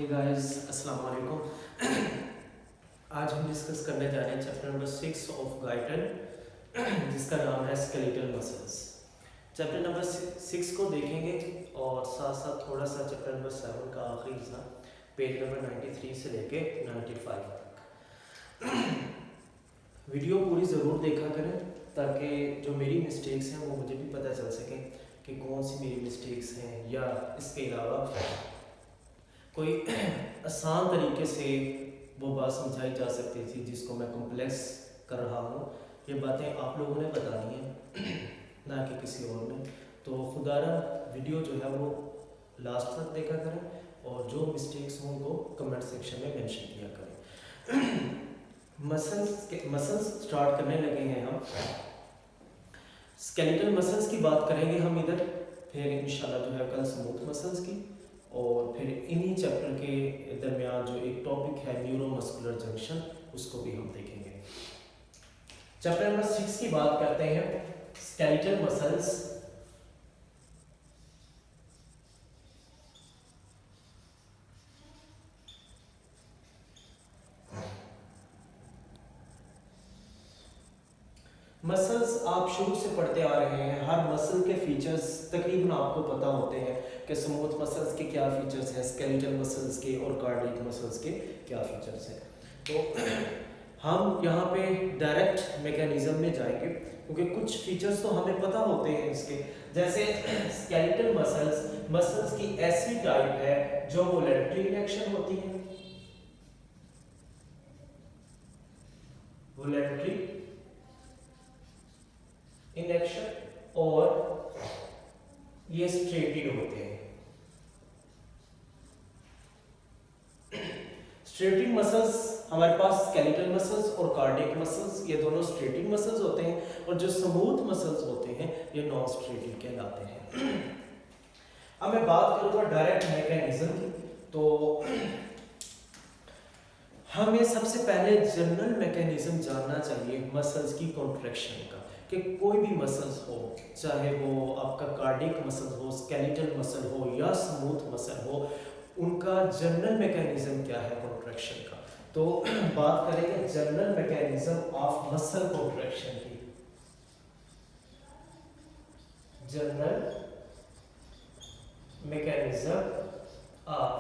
Hey guys अस्सलाम वालेकुम। आज हम डिस्कस करने जा रहे हैं चैप्टर नंबर 6 ऑफ गाइटन जिसका नाम है स्केलेटल मसल्स। चैप्टर नंबर 6 को देखेंगे और साथ साथ थोड़ा सा चैप्टर नंबर 7 का आखिरी हिस्सा पेज नंबर 93 से लेके 95 तक। वीडियो पूरी ज़रूर देखा करें ताकि जो मेरी मिस्टेक्स हैं वो मुझे भी पता चल सके कि कौन सी मेरी मिस्टेक्स हैं, या इसके अलावा कोई आसान तरीके से वो बात समझाई जा सकती थी जिसको मैं कॉम्प्लेक्स कर रहा हूँ। ये बातें आप लोगों ने बतानी है ना कि किसी और ने। तो खुदारा वीडियो जो है वो लास्ट तक देखा करें और जो मिस्टेक्स हों उनको कमेंट सेक्शन में मेंशन किया करें। मसल्स स्टार्ट करने लगे हैं हम। स्केलेटल मसल्स की बात करेंगे हम इधर, फिर इंशाल्लाह जो है कल स्मूथ मसल्स की, और फिर इन्हीं चैप्टर के दरमियान जो एक टॉपिक है न्यूरोमस्कुलर जंक्शन उसको भी हम देखेंगे। चैप्टर नंबर 6 की बात करते हैं, स्केलेटल मसल्स। मसल्स आप शुरू से पढ़ते आ रहे हैं, हर मसल के फीचर्स तकरीबन आपको पता होते हैं कि स्मूथ मसल्स के क्या फीचर्स हैं, स्केलेटल मसल्स के और कार्डियक मसल्स के क्या फीचर्स हैं। तो हम यहाँ पे डायरेक्ट मैकेनिज्म में जाएंगे क्योंकि कुछ फीचर्स तो हमें पता होते हैं इसके। जैसे स्केलेटल मसल्स की ऐसी टाइप है जो वोलेंट्री रिएक्शन होती है, वोलेंट्री इन एक्शन, और ये स्ट्रेटेड होते हैं। स्ट्रेटेड मसल्स हमारे पास स्केलेटल मसल्स और कार्डियक मसल्स, ये दोनों स्ट्रेटेड मसल्स होते हैं, और जो स्मूथ मसल्स होते हैं ये नॉन स्ट्रेटेड कहलाते हैं। अब मैं बात करूंगा डायरेक्ट मैकेनिज्म की। तो हमें सबसे पहले जनरल मैकेनिज्म जानना चाहिए मसल्स की कॉन्ट्रैक्शन का, कि कोई भी मसल्स हो, चाहे वो आपका कार्डियक मसल हो, स्केलेटल मसल हो या स्मूथ मसल हो, उनका जनरल मैकेनिज्म क्या है कॉन्ट्रैक्शन का। तो बात करेंगे general mechanism of muscle contraction की। General mechanism of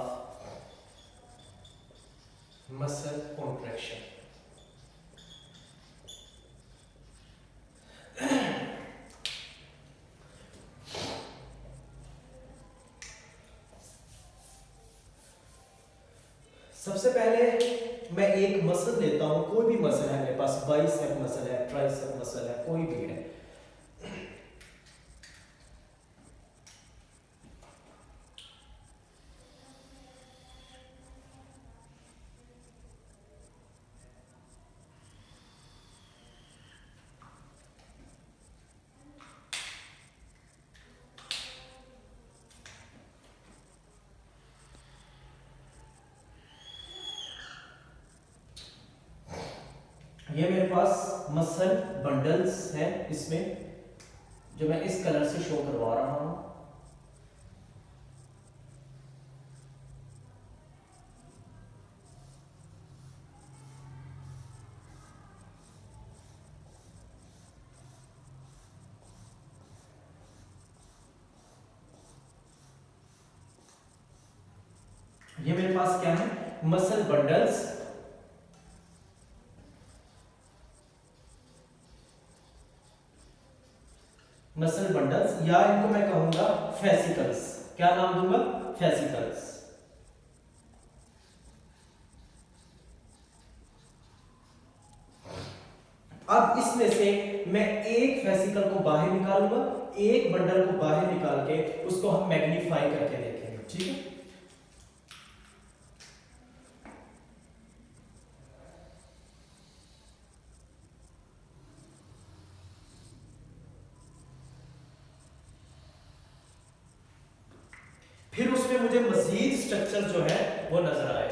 muscle contraction. सबसे पहले मैं एक मसल लेता हूं, कोई भी मसल है मेरे पास, बाइसेप मसल है, ट्राइसेप मसल है, कोई भी है। ये मेरे पास मसल बंडल्स हैं, इसमें जो मैं इस कलर से शो करवा रहा हूं। ये मेरे पास क्या है, मसल बंडल्स। मसल बंडल्स, या इनको मैं कहूंगा फेसिकल्स। क्या नाम दूंगा, फेसिकल्स। अब इसमें से मैं एक फेसिकल को बाहर निकालूंगा, एक बंडल को बाहर निकाल के उसको हम मैग्नीफाई करके देखेंगे, ठीक है। फिर उसमें मुझे मजीद स्ट्रक्चर जो है वो नजर आए।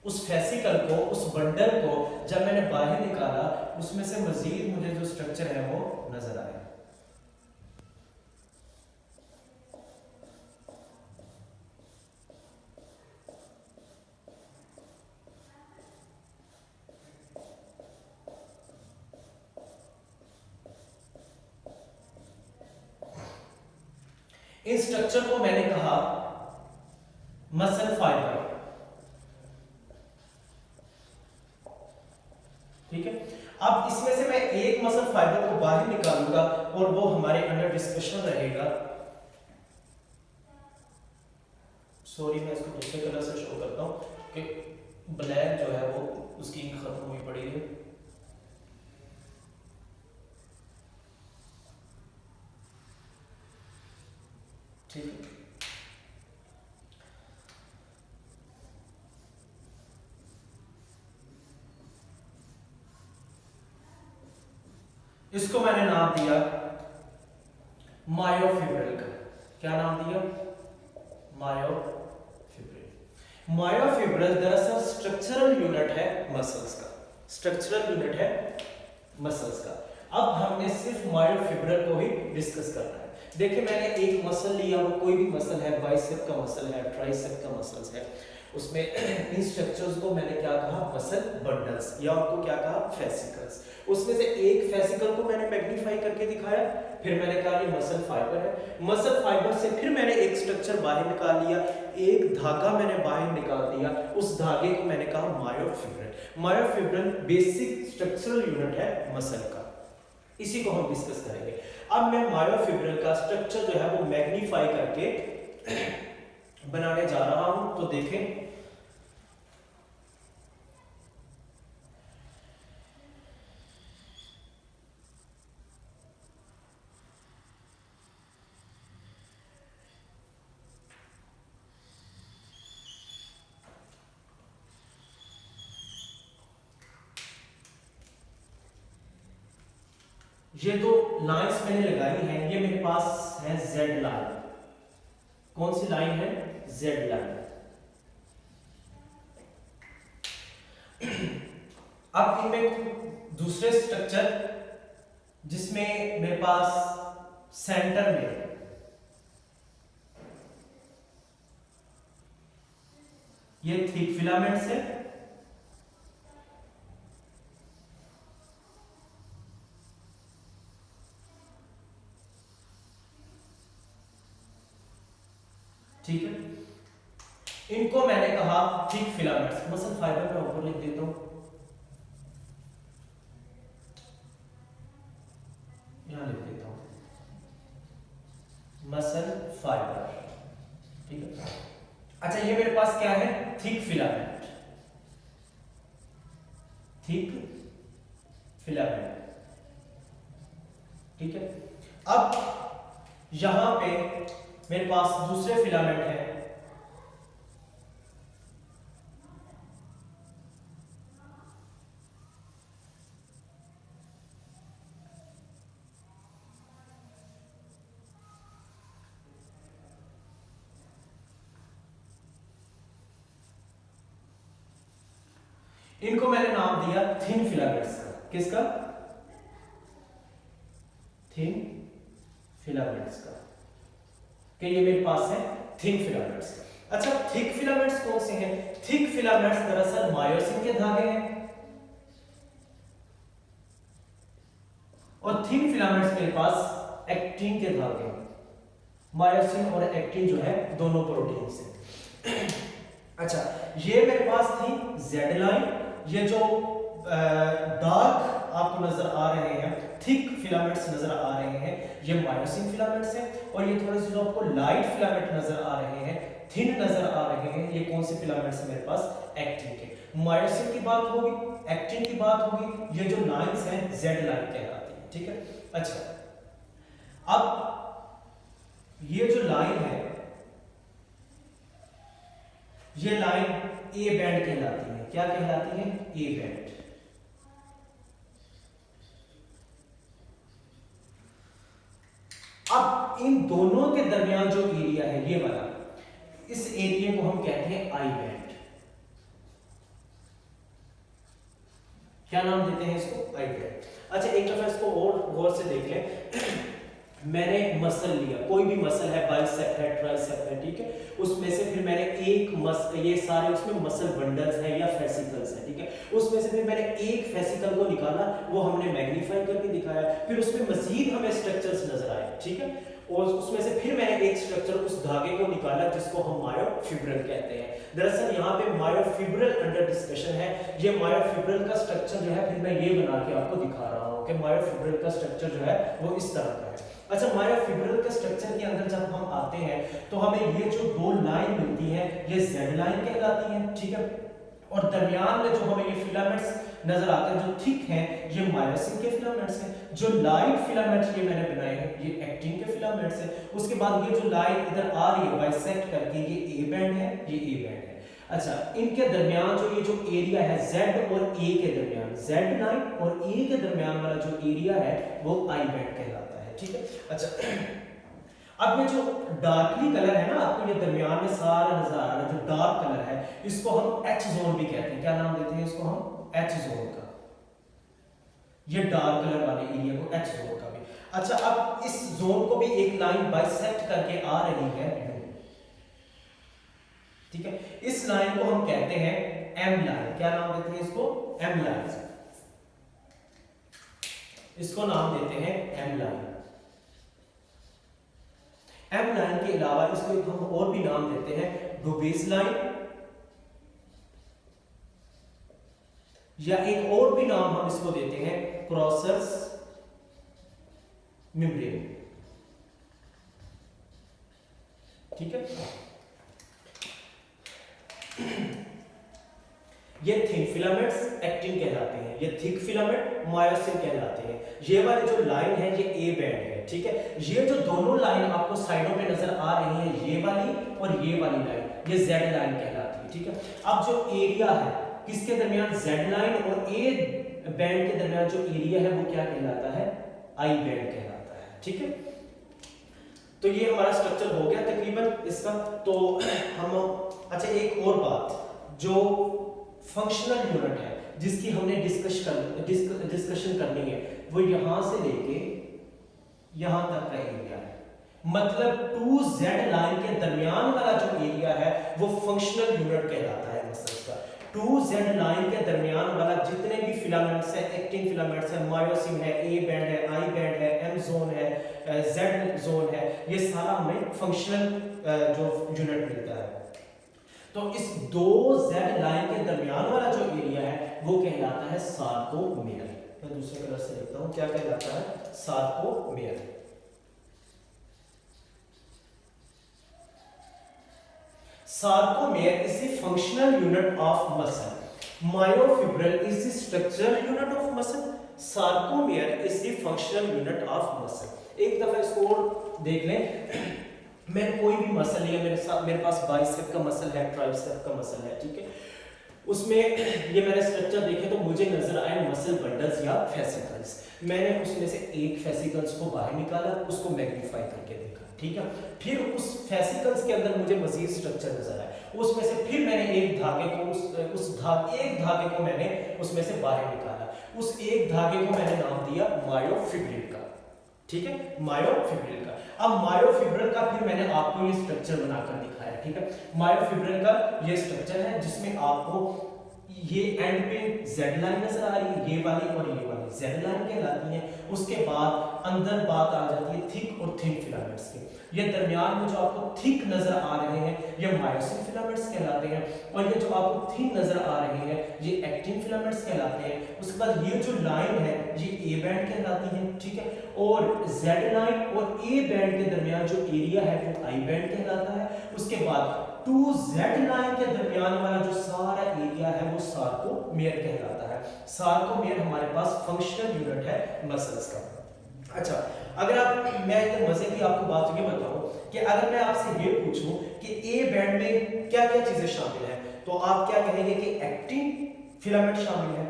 उस फेसिकल को, उस बंडल को जब मैंने बाहर निकाला, उसमें से मजीद मुझे जो स्ट्रक्चर है वो नजर आए। इन स्ट्रक्चर को मैंने कहा मसल फाइबर, ठीक है। अब इसमें से मैं एक मसल फाइबर को बाहर निकालूंगा और वो हमारे अंडर डिस्कशन रहेगा। सॉरी, मैं इसको दूसरे कलर से शो करता हूं कि ब्लैक जो है वो उसकी इंक खत्म हुई पड़ी है। ठीक है, इसको मैंने नाम दिया मायोफिब्रिल का। क्या नाम दिया? मायोफिब्रिल। मायोफिब्रिल दरअसल स्ट्रक्चरल यूनिट है मसल्स का, स्ट्रक्चरल यूनिट है मसल्स का। अब हमने सिर्फ मायोफिब्रिल को ही डिस्कस करना है। देखिए, मैंने एक मसल लिया, वो कोई भी मसल है, बाइसेप का मसल है, ट्राइसेप का मसल्स है, उसमें इन स्ट्रक्चर्स को मैंने क्या कहा? मसल बंडल्स, या आपको क्या कहा? फेसिकल्स। उसमें से एक फेसिकल को मैंने मैग्नीफाई करके दिखाया, फिर मैंने कहा ये मसल फाइबर है। मसल फाइबर से फिर मैंने एक स्ट्रक्चर बाहर निकाल लिया, एक धागा मैंने बाहर निकाल दिया, उस धागे को मैंने कहा myofibril. Myofibril basic structural unit है मसल का, इसी को हम डिस्कस करेंगे। अब मैं मायोफिब्रिल का स्ट्रक्चर जो है वो मैग्नीफाई करके बनाने जा रहा हूं। तो देखें, ये दो लाइंस मैंने लगाई हैं, ये मेरे पास है जेड लाइन। कौन सी लाइन है? Z line. अब इनमें दूसरे स्ट्रक्चर जिसमें मेरे पास सेंटर में ये थिक फिलामेंट्स है, ठीक है। इनको मैंने कहा थिक फिलामेंट्स। मसल फाइबर में ऊपर लिख देता हूं, यहां लिख देता हूं मसल फाइबर, ठीक है। अच्छा, ये मेरे पास क्या है? थिक फिलामेंट, थिक फिलामेंट, ठीक है। अब यहां पे मेरे पास दूसरे फिलामेंट है, इनको मैंने नाम दिया थिन फिलामेंट्स का। किसका? थिन फिलामेंट्स का, कि ये मेरे पास है थिन फिलामेंट्स। अच्छा, थिक फिलामेंट्स कौन से हैं? थिक फिलामेंट्स दरअसल मायोसिन के धागे हैं, और थिन फिलामेंट्स मेरे पास एक्टिन के धागे हैं। मायोसिन और एक्टिन जो है दोनों प्रोटीन से। अच्छा, ये मेरे पास थी जेड लाइन। ये जो डार्क आपको नजर आ रहे हैं, थिक फिलामेंट्स नजर आ रहे हैं, ये मायोसिन फिलामेंट्स हैं। और ये थोड़े से जो आपको लाइट फिलामेंट नजर आ रहे हैं, थिन नजर आ रहे हैं, ये कौन से फिलामेंट्स हैं मेरे पास? एक्टिन के। मायोसिन की बात होगी, एक्टिन की बात होगी, ये जो लाइंस हैं जेड लाइन कहलाती है, ठीक है। अच्छा, अब ये जो लाइन है, ये लाइन ए बैंड कहलाती है। क्या कहलाती है? A band. अब इन दोनों के दरमियान जो एरिया है ये वाला, इस एरिया को हम कहते हैं आई बैंड। क्या नाम देते हैं इसको? I band. अच्छा, एक दफा इसको और गौर से देख लें। मैंने मसल लिया, कोई भी मसल है, बाइसेप है, ट्राइसेप है, ठीक है। उसमें से फिर मैंने एक ये सारे उसमें मसल बंडल्स है या फेसिकल्स है, ठीक है। उसमें से फिर मैंने एक फेसिकल को निकाला, वो हमने मैग्नीफाई करके दिखाया, फिर उसमें मजीद हमें स्ट्रक्चर्स नजर आए, ठीक है। और उसमें से फिर मैंने एक स्ट्रक्चर उस धागे को निकाला जिसको हम मायोफिब्रिल कहते हैं। दरअसल यहाँ पे मायोफिब्रिल अंडर डिस्कशन है। ये मायोफिब्रिल का स्ट्रक्चर जो है फिर मैं ये बना के आपको दिखा रहा हूँ कि मायोफिब्रिल का स्ट्रक्चर जो है वो इस तरह का है। अच्छा, मायोफिब्रिल के स्ट्रक्चर के अंदर जब हम आते हैं तो हमें ये जो दो लाइन मिलती है ये जेड लाइन कहलाती है, ठीक है, और दरमियान में जो हमें ये फिलामेंट्स नजर आते हैं जो थिक हैं ये मायोसिन के फिलामेंट्स हैं। जो लाइट फिलामेंट्स ये मैंने बनाए हैं ये एक्टिन के फिलामेंट्स हैं। उसके बाद ये जो लाइन इधर आ रही है बाइसेक्ट करके ये ए बैंड है, ये ए बैंड है। अच्छा, इनके दरमियान जो ये जो एरिया है Z और A के दरमियान, Z लाइन और A के दरमियान वाला जो एरिया है वो आई बैंड कहलाता है, ठीक है। अच्छा, अब ये जो डार्कली कलर है ना, आपको ये दरमियान में सारा नजर आ रहा है जो डार्क कलर है, इसको हम H जोन भी कहते हैं। क्या नाम देते हैं इसको हम? H जोन का। ये डार्क कलर वाले एरिया को H जोन का भी। अच्छा, अब इस जोन को भी एक लाइन बाइसेक्ट करके आ रही है, ठीक है। इस लाइन को हम कहते हैं M लाइन। क्या नाम देते हैं इसको? M line. इसको नाम देते हैं M लाइन। M लाइन के अलावा इसको एक हम और भी नाम देते हैं डुबेस लाइन, या एक और भी नाम हम इसको देते हैं क्रॉसर्स मेम्ब्रेन, ठीक है। ये थिन फिलामेंट्स एक्टिन कहलाते हैं, ये थिक फिलामेंट मायोसिन कहलाते हैं। ये वाली जो लाइन है ये ए बैंड है, ठीक है। ये जो दोनों लाइन आपको साइडों पे नजर आ रही है, ये वाली और ये वाली लाइन, ये जेड लाइन कहलाती है, ठीक है। अब जो एरिया है किसके दरमियान? जेड लाइन और ए बैंड के दरमियान जो एरिया है वो क्या कहलाता है? आई बैंड कहलाता है, ठीक है। तो ये हमारा स्ट्रक्चर हो गया तकरीबन इसका। तो हम अच्छा, एक और बात जो फंक्शनल यूनिट है जिसकी हमने डिस्कशन करनी है वो यहां से लेके यहां तक का एरिया है। मतलब 2Z लाइन के दरमियान वाला जो एरिया है वो फंक्शनल यूनिट कहलाता है मसल्स का। 2Z लाइन के दरमियान वाला जितने भी फिलामेंट्स है, एक्टिन फिलामेंट्स है, मायोसिन है, ए बैंड है, आई बैंड है, एम जोन है, जेड जोन है, ये सारा हमें फंक्शनल जो यूनिट मिलता है। तो इस 2Z लाइन के दरमियान वाला जो एरिया है वो कहलाता है सार्कोमेयर। मैं दूसरे कलर से लिखता हूं, क्या कहलाता है? Sarcomere. Sarcomere is the functional unit of muscle. Myofibril is the structural unit of muscle. Sarcomere is the functional unit of muscle. एक दफा इसको और देख लें। मैंने कोई भी मसल लिया, मेरे पास बाइसेप का मसल है, ट्राइसेप का मसल है, ठीक है। उसमें ये मैंने स्ट्रक्चर देखे तो मुझे नजर आए मसल बंडल्स या फेसिकल्स। मैंने उसमें से एक फेसिकल्स को बाहर निकाला, उसको मैग्नीफाई करके देखा, ठीक है। फिर उस फेसिकल्स के अंदर मुझे मजीद स्ट्रक्चर नजर आया, उसमें से फिर मैंने एक धागे को एक धागे को मैंने उसमें से बाहर निकाला। उस एक धागे को मैंने नाम दिया मायोफिब्रिल का, ठीक है, मायोफिब्रिल का। अब मायोफिब्रिल का फिर मैंने आपको ये स्ट्रक्चर बनाकर दिखाया, ठीक है। मायोफिब्रिल का ये स्ट्रक्चर है जिसमें आपको ये एंड पे जेड लाइन नजर आ रही है, ये वाली और ये वाली जेड लाइन कहलाती है। उसके बाद अंदर बात आ जाती है थिक और थिन फिलामेंट्स की। ये दरमियान में जो आपको थिक नजर आ रहे हैं ये मायोसिन फिलामेंट्स कहलाते हैं, और ये जो आपको थिन नजर आ रहे हैं ये एक्टिन फिलामेंट्स कहलाते हैं। उसके बाद ये जो लाइन है ये ए बैंड कहलाती है, ठीक है। और जेड लाइन और ए बैंड के दरमियान जो एरिया है वो आई बैंड कहलाता है। उसके बाद 2Z लाइन के दरमियान वाला जो सारा एरिया है वो सार्कोमेयर कहलाता है। सार्कोमेयर हमारे पास फंक्शनल यूनिट है मसल्स का। अच्छा, अगर मैं एक मजे की आपको बात ये बताऊं कि अगर मैं आपसे ये पूछूं कि ए बैंड में क्या क्या चीजें शामिल हैं, तो आप क्या कहेंगे कि एक्टिन फिलामेंट शामिल है,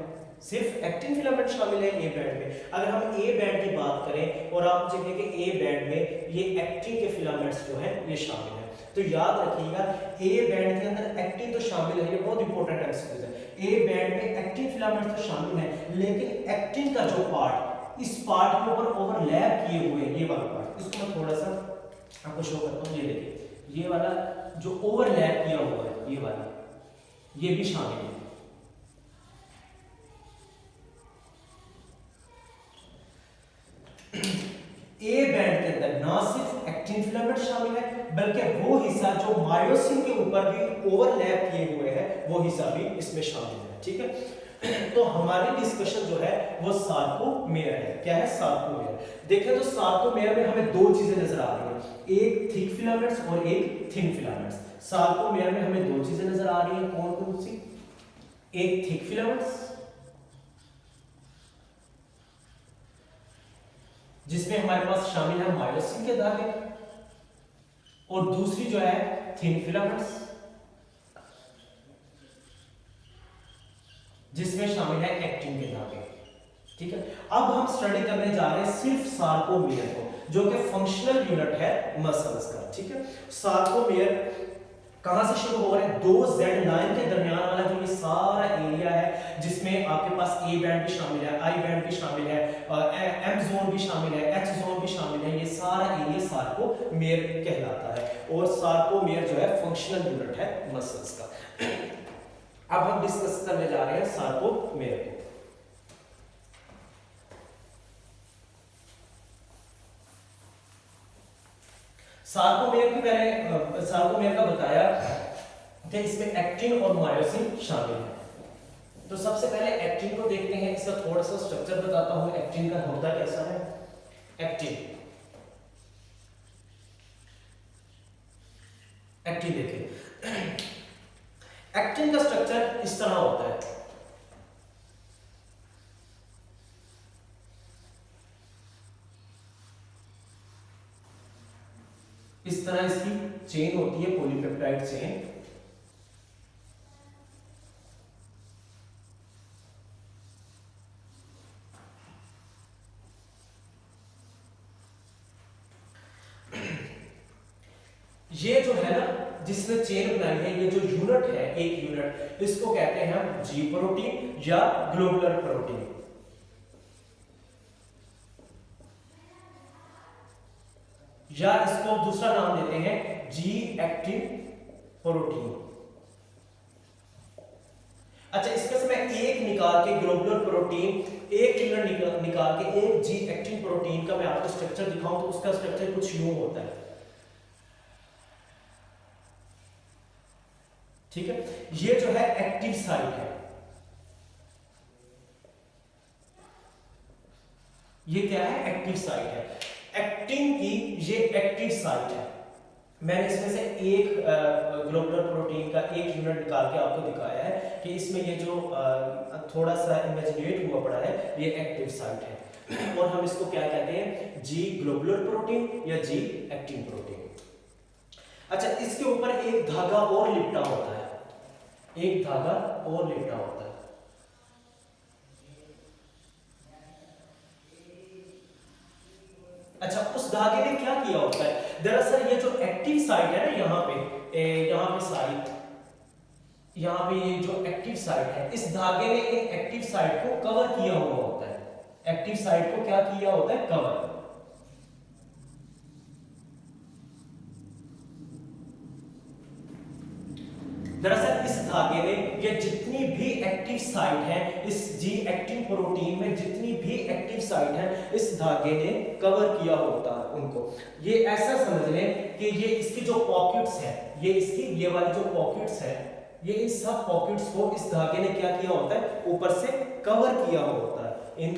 सिर्फ एक्टिन फिलामेंट शामिल है ए बैंड में। अगर हम ए बैंड की बात करें और आप मुझे कहें कि ए बैंड में ये एक्टिन के फिलामेंट्स जो हैं ये शामिल है, तो याद रखिएगा ए बैंड के अंदर एक्टिन तो शामिल है, ये बहुत इंपॉर्टेंट एमसीक्यू है। ए बैंड में एक्टिन फिलामेंट्स तो शामिल है, लेकिन एक्टिन का जो पार्ट इस पार्ट के ऊपर ओवरलैप किए हुए ये वाला पार्ट, इसको मैं थोड़ा सा आपको शो करता हूँ। ये देखिए, ये वाला जो ओवरलैप किया हुआ है ये वाला, ये भी शामिल है। ए बैंड के अंदर ना सिर्फ बल्कि वो हिस्सा जो मायोसिन के ऊपर भी ओवरलैप किए हुए हैं वो हिस्सा भी इसमें शामिल है। ठीक है, तो हमारी डिस्कशन जो है वो सार्कोमेयर है। क्या है? सार्कोमेयर। देखें तो सार्कोमेयर में हमें दो चीजें नजर आ रही हैं, एक थिक फिलामेंट्स और एक थिन फिलामेंट्स। सार्कोमेयर में हमें दो चीजें नजर आ रही हैं, कौन कौन सी? एक थिक फिलामेंट्स जिसमें हमारे पास शामिल है मायोसिन के धागे, और दूसरी जो है थिन फिलामेंट्स जिसमें शामिल है एक्टिन के धागे। ठीक है, अब हम स्टडी करने जा रहे हैं सिर्फ सार्कोमेयर को, जो कि फंक्शनल यूनिट है मसल्स का। ठीक है, सार्कोमेयर कहां से शुरू हो रहे हैं? 2Z9 के दरमियान वाला जो ये सारा एरिया है, जिसमें आपके पास ए बैंड भी शामिल है, आई बैंड भी शामिल है, एम जोन भी शामिल है, एच जोन भी शामिल है, ये सारा एरिया सार्कोमेयर कहलाता है। और सार्कोमेयर जो है फंक्शनल यूनिट है मसल्स का। अब हम डिस्कस करने जा रहे हैं सार्कोमेयर को। सार्कोमेयर की मैंने सार्कोमेयर का बताया कि इसमें एक्टिन और मायोसिन शामिल है। तो सबसे पहले एक्टिन को देखते हैं, इसका थोड़ा सा स्ट्रक्चर बताता हूं। एक्टिन का होता कैसा है? एक्टिन देखिए, एक्टिन का स्ट्रक्चर इस तरह होता है। इस तरह इसकी चेन होती है, पॉलीपेप्टाइड चेन। ये जो है ना, जिसने चेन बनाई है, ये जो यूनिट है, एक यूनिट, इसको कहते हैं हम जी प्रोटीन या ग्लोबुलर प्रोटीन। या इसको दूसरा नाम देते हैं जी एक्टिन प्रोटीन। अच्छा, इसमें से मैं एक निकाल के ग्लोबुलर प्रोटीन, एक यूनिट निकाल के एक जी एक्टिन प्रोटीन का मैं आपको स्ट्रक्चर दिखाऊं, तो उसका स्ट्रक्चर कुछ यूं होता है। ठीक है, ये जो है एक्टिव साइट है। ये क्या है? एक्टिव साइट है। एक्टिन की ये एक्टिव साइट है। मैंने इसमें से एक ग्लोबुलर प्रोटीन का एक यूनिट निकाल के आपको दिखाया है कि इसमें ये जो थोड़ा सा इमेजिनेट हुआ पड़ा है, ये एक्टिव साइट है। और हम इसको क्या कहते हैं? जी ग्लोबुलर प्रोटीन या जी एक्टिन प्रोटीन। अच्छा, इसके ऊपर एक धागा और लिपटा होता है, एक धागा और लिपटा होता है। अच्छा, उस धागे ने क्या किया होता है? दरअसल ये जो एक्टिव साइट है ना, यहाँ पे साइट, यहाँ पे ये जो एक्टिव साइट है, इस धागे ने एक एक्टिव साइट को कवर किया हुआ होता है। एक्टिव साइट को क्या किया होता है? कवर। दरअसल इस धागे ने ये जितनी भी एक्टिव साइट है, इस जी एक्टिन प्रोटीन में जितनी भी एक्टिव साइट है, इस धागे ने कवर किया होता है उनको। ये ऐसा समझ लें कि ये इसकी जो पॉकेट्स है, ये इसकी ये वाली जो पॉकेट्स है, ये इन सब पॉकेट्स को इस धागे ने क्या किया होता है? ऊपर से कवर किया होता है। इन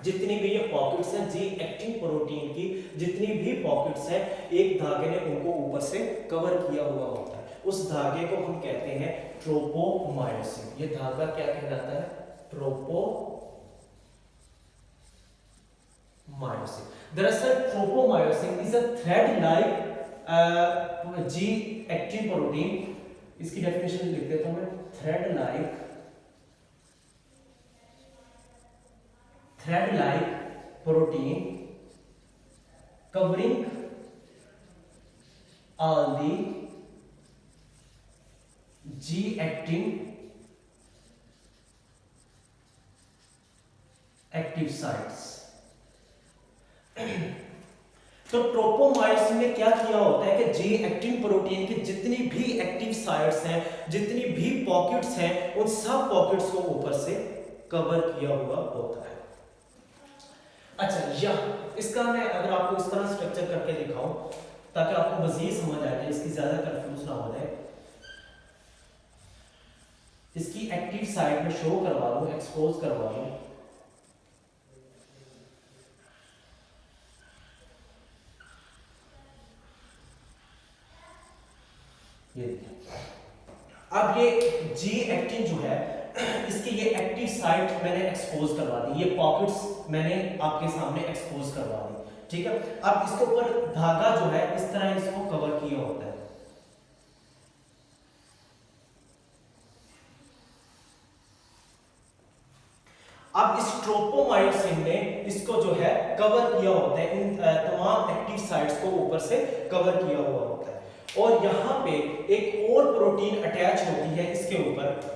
जितनी भी ये पॉकेट्स हैं, जी एक्टिन प्रोटीन की जितनी भी पॉकेट्स हैं, एक धागे ने उनको ऊपर से कवर किया हुआ होता है। उस धागे को हम कहते हैं ट्रोपोमायोसिन। ये धागा क्या कहलाता है? ट्रोपोमायोसिन। दरअसल tropomyosin is a thread like G actin protein. इसकी डेफिनेशन लिख देता हूं मैं, thread like protein covering all the G actin active sites। तो ट्रोपोमायोसिन ने क्या किया होता है कि जी एक्टिन प्रोटीन की जितनी भी एक्टिव साइट्स हैं, जितनी भी पॉकेट्स हैं, उन सब पॉकेट्स को ऊपर से कवर किया हुआ होता है। अच्छा, यह इसका मैं अगर आपको इस तरह स्ट्रक्चर करके दिखाऊं, ताकि आपको मजीद समझ आ जाए, इसकी ज्यादा कंफ्यूज ना हो जाए। इसकी एक्टिव साइट में शो करवा दूं, एक्सपोज करवा दूं। ये देखिए, अब ये जी एक्टिन जो है इसकी ये एक्टिव साइट मैंने एक्सपोज करवा दी, ये पॉकेट्स मैंने आपके सामने एक्सपोज करवा दी, ठीक है। अब इसके ऊपर धागा जो है इस तरह इसको कवर किया होता है। अब इस ट्रोपोमायोसिन ने इसको जो है कवर किया होता है, इन तमाम एक्टिव साइट्स को ऊपर से कवर किया हुआ होता है। और यहां पे एक और प्रोटीन अटैच होती है इसके ऊपर,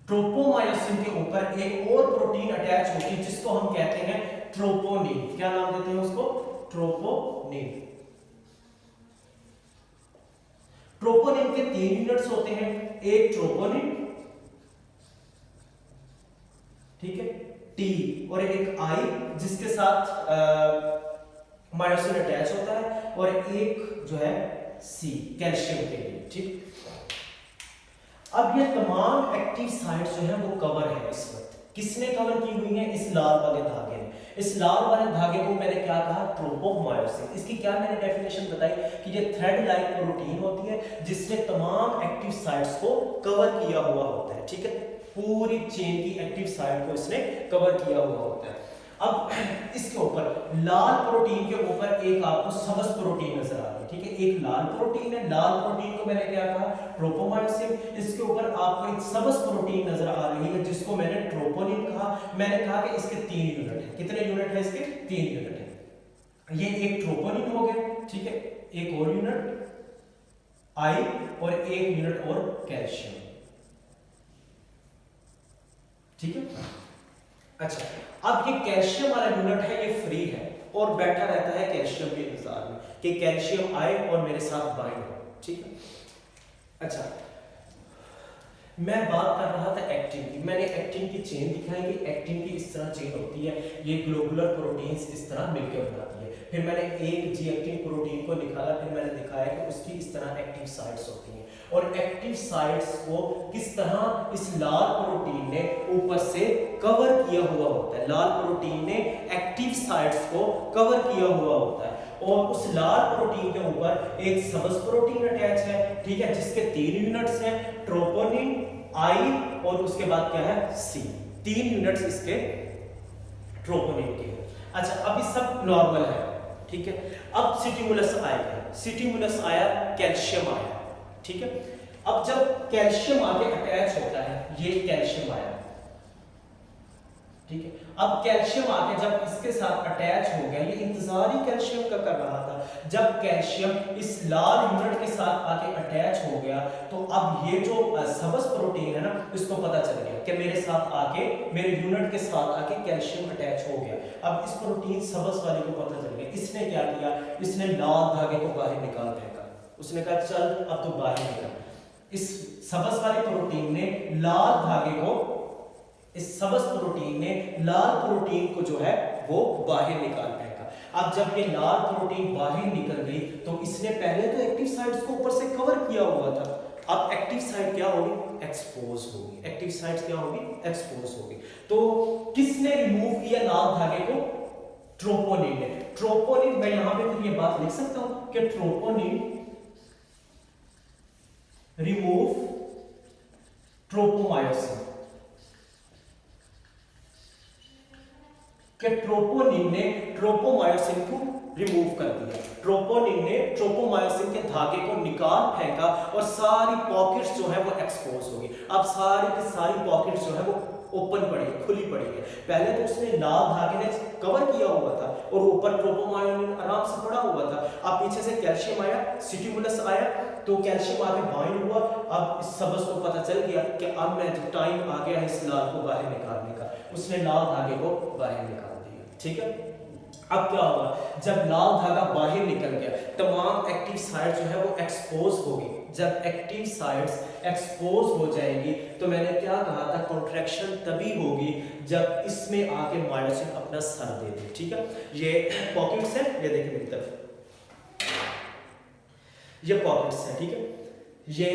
ट्रोपोमायोसिन के ऊपर एक और प्रोटीन अटैच होती है जिसको हम कहते हैं ट्रोपोनिन। क्या नाम देते हैं उसको? ट्रोपोनिन। ट्रोपोनिन के 3 यूनिट्स होते हैं, एक ट्रोपोनिन, ठीक है, टी, और एक आई जिसके साथ मायोसिन अटैच होता है, और एक जो है सी कैल्शियम के लिए, ठीक। अब ये तमाम एक्टिव साइट्स जो है वो कवर है इस वक्त। किसने कवर की हुई है? इस लाल वाले धागे ने। इस लाल वाले धागे को मैंने क्या कहा? ट्रोपोमायोसिन। इसकी क्या मैंने डेफिनेशन बताई कि ये थ्रेड लाइक प्रोटीन होती है जिसने तमाम एक्टिव साइट्स को कवर किया हुआ होता है, ठीक है। पूरी चेन की एक्टिव साइट को इसने कवर किया हुआ होता है। अब इसके ऊपर लाल प्रोटीन के ऊपर एक आपको सबस प्रोटीन नजर आ रही है, ठीक है। एक लाल प्रोटीन है, लाल प्रोटीन को मैंने क्या कहा? ट्रोपोमायोसिन। इसके ऊपर आपको एक सबस प्रोटीन नजर आ रही है जिसको मैंने ट्रोपोनिन कहा। मैंने कहा कि इसके 3 यूनिट है। कितने यूनिट है इसके? 3 यूनिट है। ये एक ट्रोपोनिन हो गया, ठीक है, एक और यूनिट आई, और एक यूनिट और कैल्शियम, ठीक है। अच्छा, अब ये कैल्शियम वाला यूनिट है, ये फ्री है और बैठा रहता है कैल्शियम के इंतजार में कि कैल्शियम आए और मेरे साथ बाइंड हो, ठीक है। अच्छा, मैं बात कर रहा था एक्टिन की। मैंने एक्टिन की चेन दिखाई कि एक्टिन की इस तरह चेन होती है, ये ग्लोबुलर प्रोटीन्स इस तरह मिलकर बनाती है। फिर मैंने एक जी एक्टिन प्रोटीन को निकाला, फिर मैंने दिखाया कि उसकी इस तरह एक्टिव साइट्स होती हैं, और एक्टिव साइट्स को किस तरह इस लाल प्रोटीन ने ऊपर से कवर किया हुआ होता है। लाल प्रोटीन ने एक्टिव साइट्स को कवर किया हुआ होता है, और उस लाल प्रोटीन के ऊपर एक सबस प्रोटीन अटैच है, ठीक है, जिसके 3 यूनिट्स हैं, ट्रोपोनिन, आई, और उसके बाद क्या है? सी। 3 यूनिट्स इसके ट्रोपोनिन के हैं। अच्छा, अब ये सब नॉर्मल है, ठीक है। अब स्टिमुलस आएगा, स्टिमुलस आया, कैल्शियम आया, ठीक है। अब जब कैल्शियम आगे अटैच होता है, ये कैल्शियम आया, ठीक है। अब कैल्शियम आके जब इसके साथ अटैच हो गया, ये इंतजार ही कैल्शियम का कर रहा था। जब कैल्शियम इस लाल यूनिट के साथ आके अटैच हो गया, तो अब ये जो सबस प्रोटीन है ना, इसको पता चल गया कि मेरे साथ आके, मेरे यूनिट के साथ आके कैल्शियम अटैच हो गया। अब इस प्रोटीन सबस वाले को पता चल गया। इसने क्या किया? इसने लाल धागे को बाहर निकाल फेंका। उसने कहा चल अब तो बाहर निकल। इस सबस वाले प्रोटीन ने लाल धागे को, इस सबस प्रोटीन ने लाल प्रोटीन को जो है वो बाहर निकाल फेंका। अब जब ये लाल प्रोटीन बाहर निकल गई, तो इसने पहले तो एक्टिव साइट्स को ऊपर से कवर किया हुआ था। अब एक्टिव साइट क्या होगी? एक्सपोज होगी। एक्टिव साइट्स क्या होगी? एक्सपोज होगी। तो किसने रिमूव किया लाल धागे को? ट्रोपोनिन ने। ट्रोपोनिन, मैं यहां पे फिर ये बात लिख सकता हूं कि ट्रोपोनिन रिमूव ट्रोपोमायोसिन, कि ट्रोपोनिन ने ट्रोपोमायोसिन को रिमूव कर दिया। ट्रोपोनिन ने ट्रोपोमायोसिन के धागे को निकाल फेंका और सारी पॉकेट्स जो है वो एक्सपोज हो गई। अब सारी की सारी पॉकेट्स जो है वो ओपन पड़ी है, खुली पड़ी है। पहले तो उसने लाल धागे ने कवर किया हुआ था और ऊपर ट्रोपोमायोसिन आराम से पड़ा हुआ था। अब पीछे से कैल्शियम आया, स्टिमुलस आया, तो कैल्शियम आगे बाइंड हुआ। अब इस सबस को पता चल गया कि अब मैं जो टाइम आ गया है इस लाल को बाहर निकालने का, उसने लाल धागे को बाहर निकाल दिया, ठीक है। अब क्या होगा, जब लाल धागा बाहर निकल गया, तमाम एक्टिव साइट जो है वो एक्सपोज होगी। जब एक्टिव साइट्स एक्सपोज हो जाएंगी तो मैंने क्या कहा था, कॉन्ट्रैक्शन तभी होगी जब इसमें आके मायोसिन अपना सर दे दे। ठीक है, ये पॉकेट्स है, ये देखिए मेरी तरफ, ये पॉकेट्स है। ठीक है, ये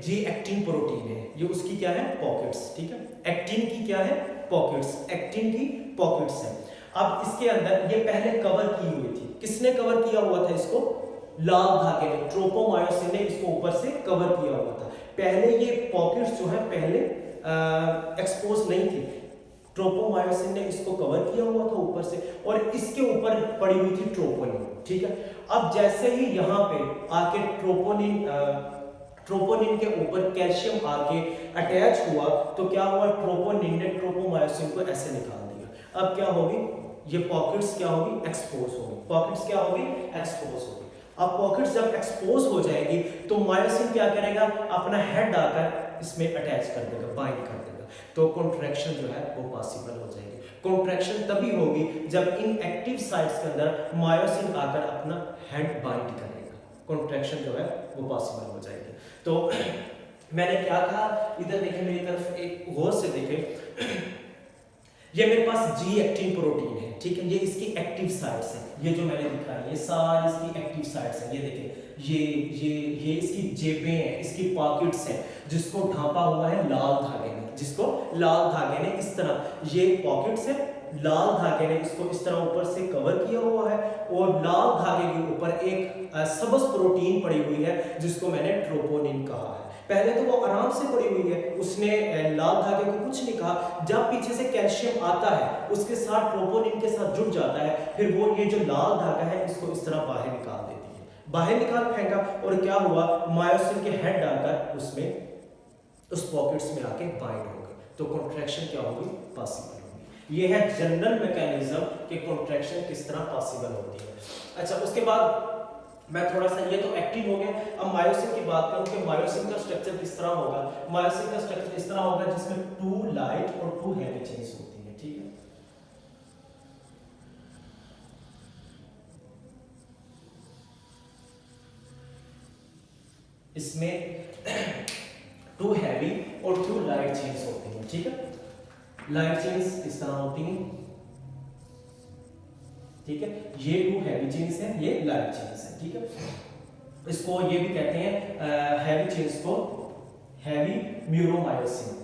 जी एक्टिन प्रोटीन है, ये उसकी क्या है, पॉकेट्स। ठीक है, एक्टिन की क्या है, पॉकेट्स, एक्टिन की पॉकेट्स है। अब इसके अंदर ये पहले कवर की हुई थी, किसने कवर किया हुआ था इसको, लाल धागे ने, ट्रोपोमायोसिन ने इसको ऊपर से कवर किया हुआ था। पहले ये पॉकेट्स जो है पहले एक्सपोज नहीं थी, ट्रोपोमायोसिन ने इसको कवर किया हुआ था ऊपर से, और इसके ऊपर पड़ी हुई थी ट्रोपोनिन। ठीक है, अब जैसे ही यहाँ पे आके ट्रोपोनिन के ऊपर कैल्शियम आके अटैच हुआ तो क्या हुआ, ट्रोपोनिन ने ट्रोपोमायोसिन को ऐसे निकाल दिया। अब क्या होगी, ये पॉकेट्स क्या होगी, एक्सपोज होगी। पॉकेट्स क्या होगी, एक्सपोज होगी। अब पॉकेट्स जब एक्सपोज हो जाएगी तो मायोसिन क्या करेगा, अपना हेड आकर इसमें अटैच कर देगा, बाइंड कर देगा, तो कॉन्ट्रैक्शन जो है वो पॉसिबल हो जाएगी। कॉन्ट्रैक्शन तभी होगी जब इन एक्टिव साइट्स के अंदर मायोसिन आकर अपना हेड बाइंड करेगा, कॉन्ट्रैक्शन जो है वो पॉसिबल हो जाएगी। तो मैंने क्या कहा, इधर देखें मेरी तरफ, एक गौर से देखें, ये मेरे पास जी एक्टिन प्रोटीन है। ठीक है, ये इसकी एक्टिव साइट्स है, ये जो मैंने दिखाई, ये सारी इसकी एक्टिव साइट्स है। ये देखें, ये इसकी जेबें हैं, इसकी पॉकेट्स हैं, जिसको ढांपा हुआ है लाल धागे ने, जिसको लाल धागे ने इस तरह, ये पॉकेट्स है, लाल धागे ने इसको इस तरह ऊपर से कवर किया हुआ है, और लाल धागे के ऊपर एक सबस प्रोटीन पड़ी हुई है जिसको मैंने ट्रोपोनिन कहा है। पहले तो वो आराम से पड़ी हुई है, उसने लाल धागे को कुछ नहीं कहा। जब पीछे से कैल्शियम आता है उसके साथ ट्रोपोनिन के साथ जुड़ जाता है, फिर वो ये जो लाल धागा है इसको इस तरह बाहर निकाल देती है, बाहर निकाल फेंका, और क्या हुआ, मायोसिन के हेड डालकर उसमें उस पॉकेट्स में आके बाइंड हो गए, तो कॉन्ट्रैक्शन क्या होगी, पॉसिबल होगी। ये है जनरल मैकेनिज्म कि कॉन्ट्रैक्शन किस तरह पॉसिबल होती है। अच्छा, उसके बाद मैं थोड़ा सा, ये तो एक्टिव हो गया, अब मायोसिन की बात करूं कि मायोसिन का स्ट्रक्चर किस तरह होगा। मायोसिन का स्ट्रक्चर इस तरह होगा जिसमें 2 लाइट और 2 हेवी चेन्स होती है। ठीक है, इसमें 2 हैवी और 2 लाइट चेन्स होती हैं। ठीक है, लाइट चेन्स इस तरह होती हैं। ठीक है, ये 2 हैवी चेन्स हैं, ये लाइट चेन्स हैं। ठीक है, इसको ये भी कहते हैं, हैवी चेन्स को हैवी म्यूरोमायोसिन,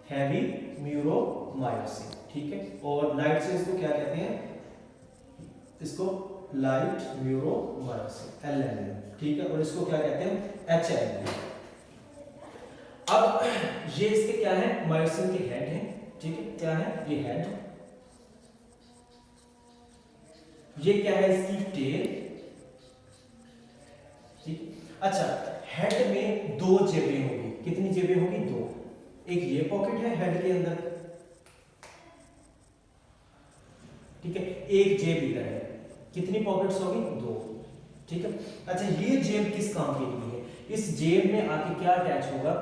हैवी म्यूरोमायोसिन। ठीक है, और लाइट चेन्स को क्या कहते हैं, इसको लाइट म्यूरोमायोसिन, LMM। ठीक है, और इसको क्या कहते हैं, HMM। अब ये इसके क्या है, मायोसिन के हेड हैं। ठीक है, क्या है, ये हेड, ये क्या है, इसकी टेल। ठीक, अच्छा, हेड में 2 जेबें होगी, कितनी जेबें होगी, 2। एक ये पॉकेट है हेड के अंदर, ठीक है, एक जेब इधर है, कितनी पॉकेट्स होगी, 2। ठीक है, अच्छा, ये जेब किस काम के लिए है, इस जेब में आके क्या अटैच होगा,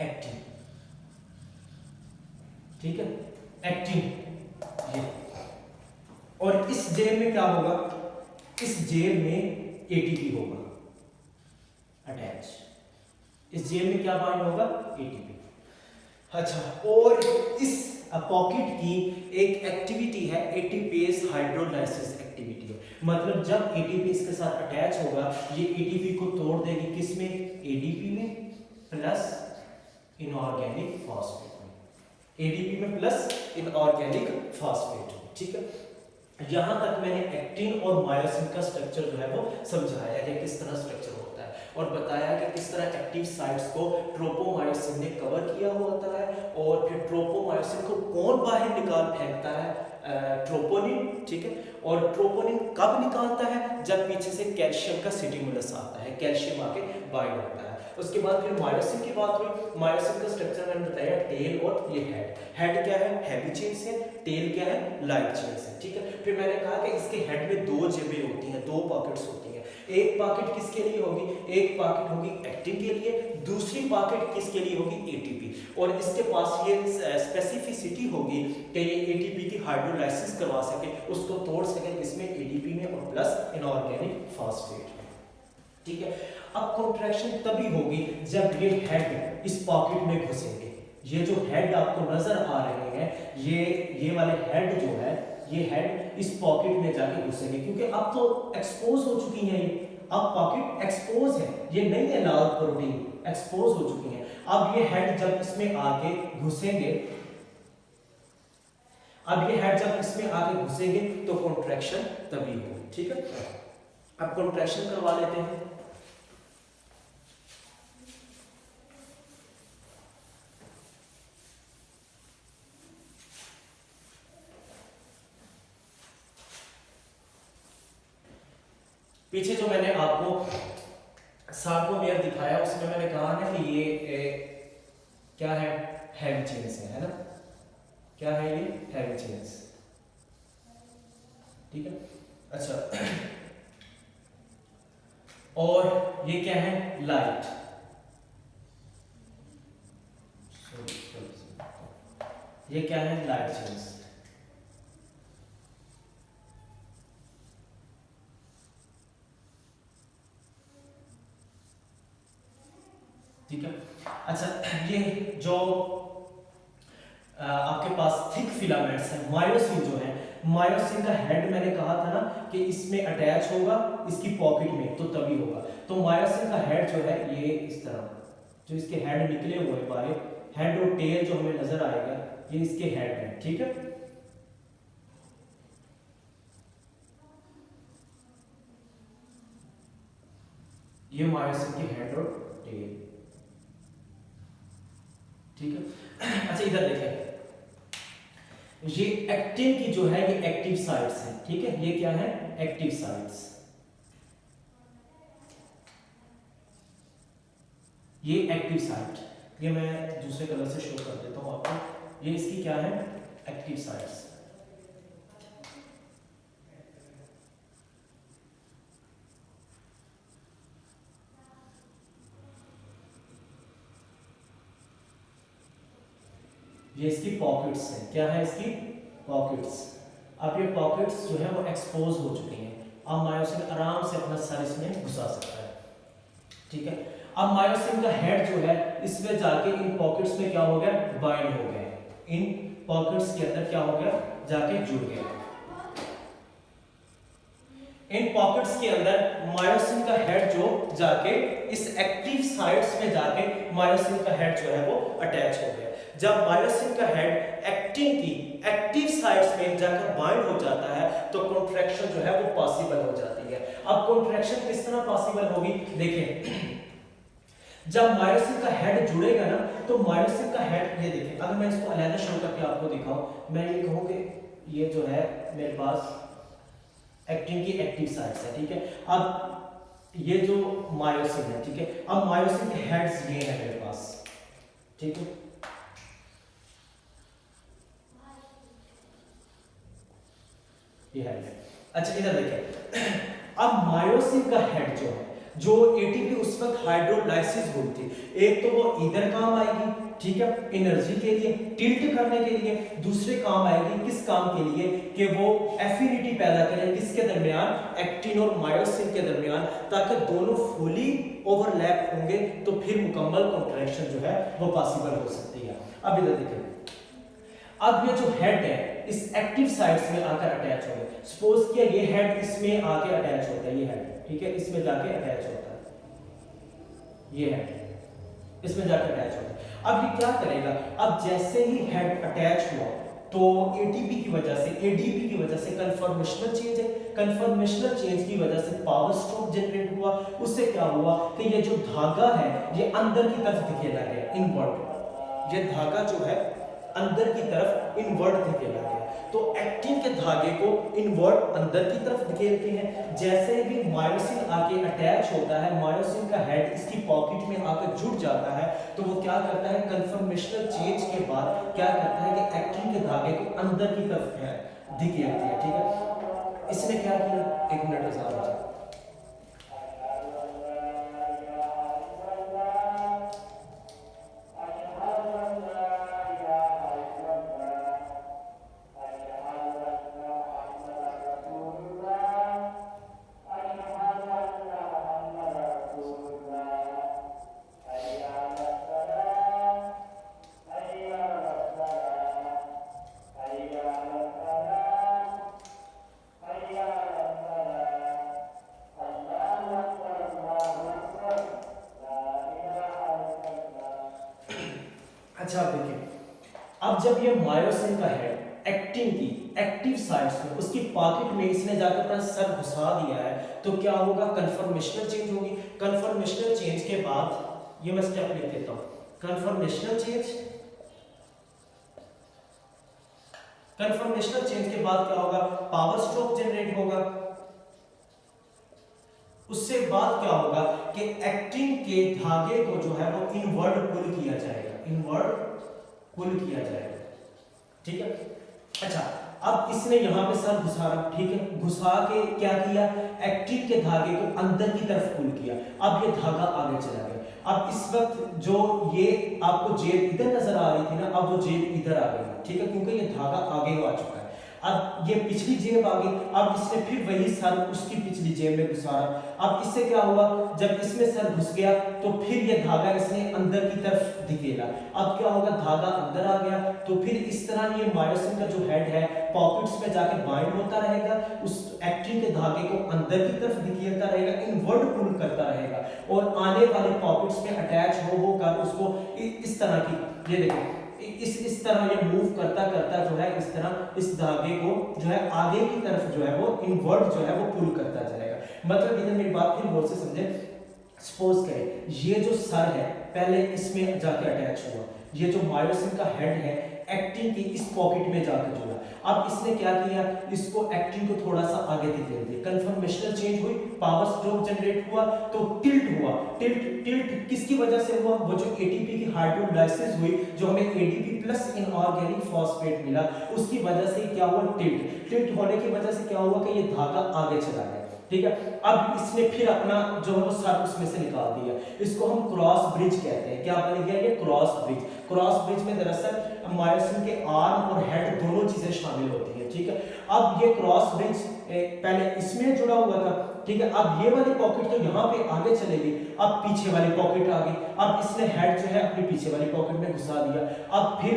एक्टिन। ठीक है, एक्टिन, ये, और इस जेब में क्या होगा, इस जेब में ATP होगा अटैच, इस जेब में क्या बाइंड होगा, ATP। अच्छा, और इस पॉकेट की एक एक्टिविटी है, एटीपेज हाइड्रोलाइसिस एक्टिविटी है, मतलब जब ATP इसके साथ अटैच होगा, ये ATP को तोड़ देगी, किसमें, ADP में प्लस इनऑर्गेनिक फॉस्फेट में, ADP में प्लस इनऑर्गेनिक फॉस्फेट। ठीक है, यहां तक मैंने एक्टिन और मायोसिन का स्ट्रक्चर जो है वो समझाया कि किस तरह स्ट्रक्चर होता है, और बताया कि किस तरह एक्टिव साइट्स को ट्रोपोमायोसिन ने कवर किया होता है, और फिर ट्रोपोमायोसिन को कौन बाहर निकाल फेंकता है, ट्रोपोनिन। ठीक है, और ट्रोपोनिन कब निकालता है, जब पीछे से कैल्शियम का स्टिमुलस आता है, कैल्शियम आके बाइंड होता है। उसके बाद फिर मायोसिन की बात हुई, मायोसिन का स्ट्रक्चर मैंने बताया, टेल और ये हेड। हेड क्या है, हैवी चेन्स है, टेल क्या है, लाइट चेन्स है। ठीक है, फिर मैंने कहा कि इसके हेड में 2 जेबें होती हैं, 2 पॉकेट्स होती हैं। एक पॉकेट किसके लिए होगी, एक पॉकेट होगी एक्टिन के लिए, दूसरी पॉकेट किसके लिए होगी, ATP। और इसके पास ये स्पेसिफिसिटी होगी कि ये एटीपी की हाइड्रोलाइसिस करवा सके, उसको तोड़ सके किसमें, एडीपी में और प्लस इनऑर्गेनिक फास्फेट में। ठीक है, अब कॉन्ट्रैक्शन तभी होगी जब ये हेड इस पॉकेट में घुसेंगे। ये जो हेड आपको नजर आ रहे हैं, ये वाले हेड जो है, ये हेड इस पॉकेट में जाके घुसेंगे, क्योंकि अब तो एक्सपोज हो चुकी है ये, अब पॉकेट एक्सपोज है, ये नहीं है लाल प्रोटीन, एक्सपोज हो चुकी है। अब ये हेड जब इसमें आके घुसेंगे, अब ये हेड जब इसमें आके घुसेंगे तो कॉन्ट्रैक्शन तभी होगी। ठीक है, अब कॉन्ट्रैक्शन करवा लेते हैं। पीछे जो मैंने आपको सार्कोमेयर दिखाया उसमें मैंने कहा ना कि ये क्या है, हैवी चेन्स है ना, क्या है ये, हैवी चेन्स। ठीक है, अच्छा, और ये क्या है, लाइट, ये क्या है, लाइट चेन्स। ठीक है, अच्छा, ये जो आपके पास थिक फिलामेंट्स है, मायोसिन जो है, मायोसिन का हेड मैंने कहा था ना कि इसमें अटैच होगा इसकी पॉकेट में, तो तभी होगा। तो मायोसिन का हेड जो है ये इस तरह, जो इसके हेड निकले हुए बाहर, हेड और टेल जो हमें नजर आएगा, ये इसके हेड है। ठीक है, ये मायोसिन के हेड और टेल। ठीक है, अच्छा, इधर देखें, ये एक्टिन की जो है ये एक्टिव साइट्स है। ठीक है, ये क्या है, एक्टिव साइट्स, ये एक्टिव साइट, ये मैं दूसरे कलर से शो कर देता हूं आपको, ये इसकी क्या है, एक्टिव साइट्स। ये इसकी पॉकेट्स है, क्या है इसकी पॉकेट्स। अब ये पॉकेट्स जो है वो एक्सपोज हो चुकी हैं, अब मायोसिन आराम से अपना सर इसमें घुसा सकता है। ठीक है, अब मायोसिन का हेड जो है इसमें जाके इन पॉकेट्स में क्या हो गया, बाइंड हो गया, इन पॉकेट्स के अंदर क्या हो गया, जाके जुड़ गया। इन पॉकेट्स के अंदर मायोसिन का हेड जो जाके इस एक्टिव साइट्स में जाके मायोसिन का हेड जो है वो अटैच हो गया। जब मायोसिन का हेड एक्टिन की एक्टिव साइट्स में जाकर बाइंड हो जाता है तो कॉन्ट्रैक्शन जो है वो पॉसिबल हो जाती है। अब कॉन्ट्रैक्शन किस तरह पॉसिबल होगी, देखिए, जब मायोसिन का हेड जुड़ेगा ना तो मायोसिन का हेड, ये देखिए, अगर मैं इसको अलग शो करके आपको दिखाऊं, मैं ये कहूं कि ये जो है मेरे पास एक्टिन की एक्टिव साइट्स है। ठीक है, अब ये जो मायोसिन है, ठीक है, अब मायोसिन के हेड्स ये है मेरे पास। ठीक है, ये हेड है। अच्छा, इधर देखिए, अब मायोसिन का हेड जो है, जो एटीपी उस वक्त हाइड्रोलाइसिस हुई थी, एक तो वो इधर काम आएगी, ठीक है, एनर्जी के लिए, टिल्ट करने के लिए, दूसरे काम आएगी किस काम के लिए, कि वो एफिनिटी पैदा करें किसके दरमियान, एक्टिन और मायोसिन के दरमियान, ताकि दोनों फुली ओवरलैप होंगे तो फिर मुकम्मल कॉन्ट्रैक्शन जो है वो पॉसिबल हो सकती है। अब इधर देखिए, अब ये जो हेड है इस एक्टिव साइट्स में आकर अटैच हो गया, सपोज किया ये हेड इसमें आके अटैच होता है, ये हेड, ठीक है, इसमें जाके अटैच होता है, ये हेड इसमें जाके अटैच होता है। अब ये क्या करेगा, अब जैसे ही हेड अटैच हुआ तो एटीपी की वजह से, एडीपी की वजह से कन्फर्मेशनल चेंज है, कन्फर्मेशनल चेंज की वजह से पावर स्ट्रोक जनरेट हुआ। उससे क्या हुआ कि ये जो धागा है ये अंदर की तरफ धकेला गया, इनवर्ट, ये धागा जो है अंदर की तरफ इनवर्ट धकेला गया। तो एक्टिन के धागे को इनवर्ट अंदर की तरफ धकेलते हैं। जैसे भी मायोसिन आके अटैच होता है, मायोसिन का हेड इसकी पॉकेट में आकर जुड़ जाता है, तो वो क्या करता है, कन्फर्मेशनल चेंज के बाद क्या करता है कि एक्टिन के धागे को अंदर की तरफ धकेलती है। ठीक है, इसने क्या किया, एक मिनट आजाद हो जाए। अब जब ये मायोसिन का हेड एक्टिन की एक्टिव साइट्स में उसकी पॉकेट में इसने जाकर अपना सर घुसा दिया है, तो क्या होगा, कन्फर्मेशनल चेंज होगी। कन्फर्मेशनल चेंज के बाद ये मैं स्टेप लिख देता हूं, कन्फर्मेशनल चेंज के बाद क्या होगा, पावर स्ट्रोक जनरेट होगा। उससे बाद क्या होगा कि एक्टिन के धागे को जो है वो इनवर्ड पुल किया जाएगा, ठीक है। अच्छा, अब इसने यहां पे सर घुसा रहा, ठीक है, घुसा के क्या किया, एक्टिन के धागे को अंदर की तरफ पुल किया। अब ये धागा आगे चला गया। अब इस वक्त जो ये आपको जेब इधर नजर आ रही थी ना, अब वो जेब इधर आ गई, ठीक है, क्योंकि ये धागा आगे आ चुका है। अब ये पिछली जेब आ गई, अब इसने फिर वही सर उसकी पिछली जेब में घुसा रहा। अब इससे क्या हुआ, जब इसमें सर घुस गया तो फिर ये धागा इसने अंदर की तरफ धकेला। अब क्या होगा, धागा अंदर आ गया, तो फिर इस तरह ये मायोसिन का जो हेड है पॉकेट्स में जाके बाइंड होता रहेगा, उस एक्टिन के धागे को अंदर की तरफ धकेलता रहेगा, इनवर्ड पुल करता रहेगा, और आने वाले पॉकेट्स में अटैच होकर उसको इस तरह की, ये देखो इस तरह ये मूव करता करता जो है इस तरह इस धागे को जो है आगे की तरफ जो है वो इनवर्ड जो है वो पुल करता जाएगा। मतलब इधर मेरी बात फिर गौर से समझे। सपोज करें ये जो सर है पहले इसमें जाके अटैच हुआ, ये जो मायोसिन का हेड है एक्टिन की इस पॉकेट में जाकर जुड़ा। अब इसने क्या किया, इसको एक्टिन को थोड़ा सा आगे धकेल दिया, कन्फर्मेशनल चेंज हुई, पावर स्ट्रोक जनरेट हुआ, तो टिल्ट हुआ। टिल्ट किसकी वजह से हुआ, वो जो एटीपी की हाइड्रोलाइसिस हुई, जो हमें एडीपी प्लस इनऑर्गेनिक फॉस्फेट मिला, उसकी वजह से क्या हुआ, टिल्ट होने की वजह से क्या हुआ कि ये धागा आगे चला गया, ठीक है। अब इसने फिर अपना जो है वो सर उसमें से निकाल दिया, इसको हम क्रॉस ब्रिज कहते हैं। क्या बन गया ये, क्रॉस ब्रिज में दरअसल मायोसिन के आर्म और हेड दोनों चीजें शामिल होती है, ठीक है। अब ये क्रॉस ब्रिज पहले इसमें जुड़ा हुआ था, ठीक है। अब ये वाली पॉकेट तो यहाँ पे आगे चलेगी, अब पीछे वाली पॉकेट आ गई, अब इसने हेड जो है अपनी पीछे वाली पॉकेट में घुसा दिया, अब फिर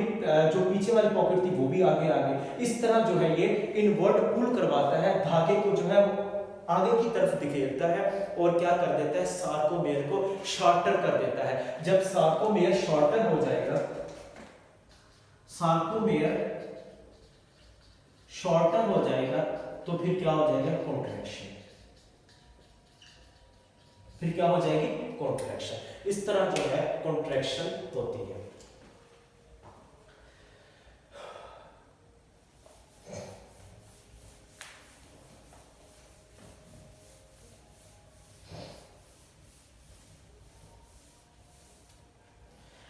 जो पीछे वाली पॉकेट थी वो भी आगे आ गई। इस तरह जो है ये इनवर्ट पुल करवाता है, धागे को जो है आगे की तरफ धकेलता है और क्या कर देता है, सार्कोमेयर को शॉर्टर कर देता है। जब सार्कोमेयर शॉर्टर हो जाएगा, सार्कोमेयर शॉर्टर हो जाएगा, तो फिर क्या हो जाएगा, कॉन्ट्रैक्शन। फिर क्या हो जाएगी, कॉन्ट्रैक्शन। इस तरह जो है कॉन्ट्रैक्शन होती है।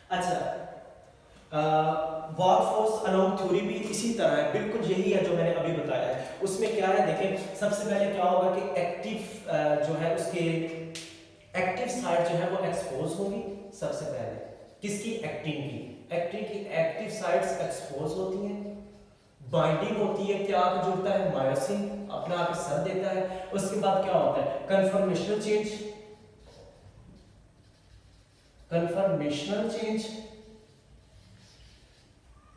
अच्छा, वर्क फोर्स अलोंग थ्योरी भी इसी तरह है, बिल्कुल यही है जो मैंने अभी बताया है। उसमें क्या है, देखें सबसे पहले क्या होगा कि एक्टिव जो है उसके एक्टिव साइड जो है वो एक्सपोज होगी। सबसे पहले किसकी, एक्टिन की एक्टिव साइड्स एक्सपोज होती हैं, बाइंडिंग होती है, क्या आके जुड़ता है, मायोसिन अपना आके सर देता है। उसके बाद क्या होता है, कन्फर्मेशनल चेंज।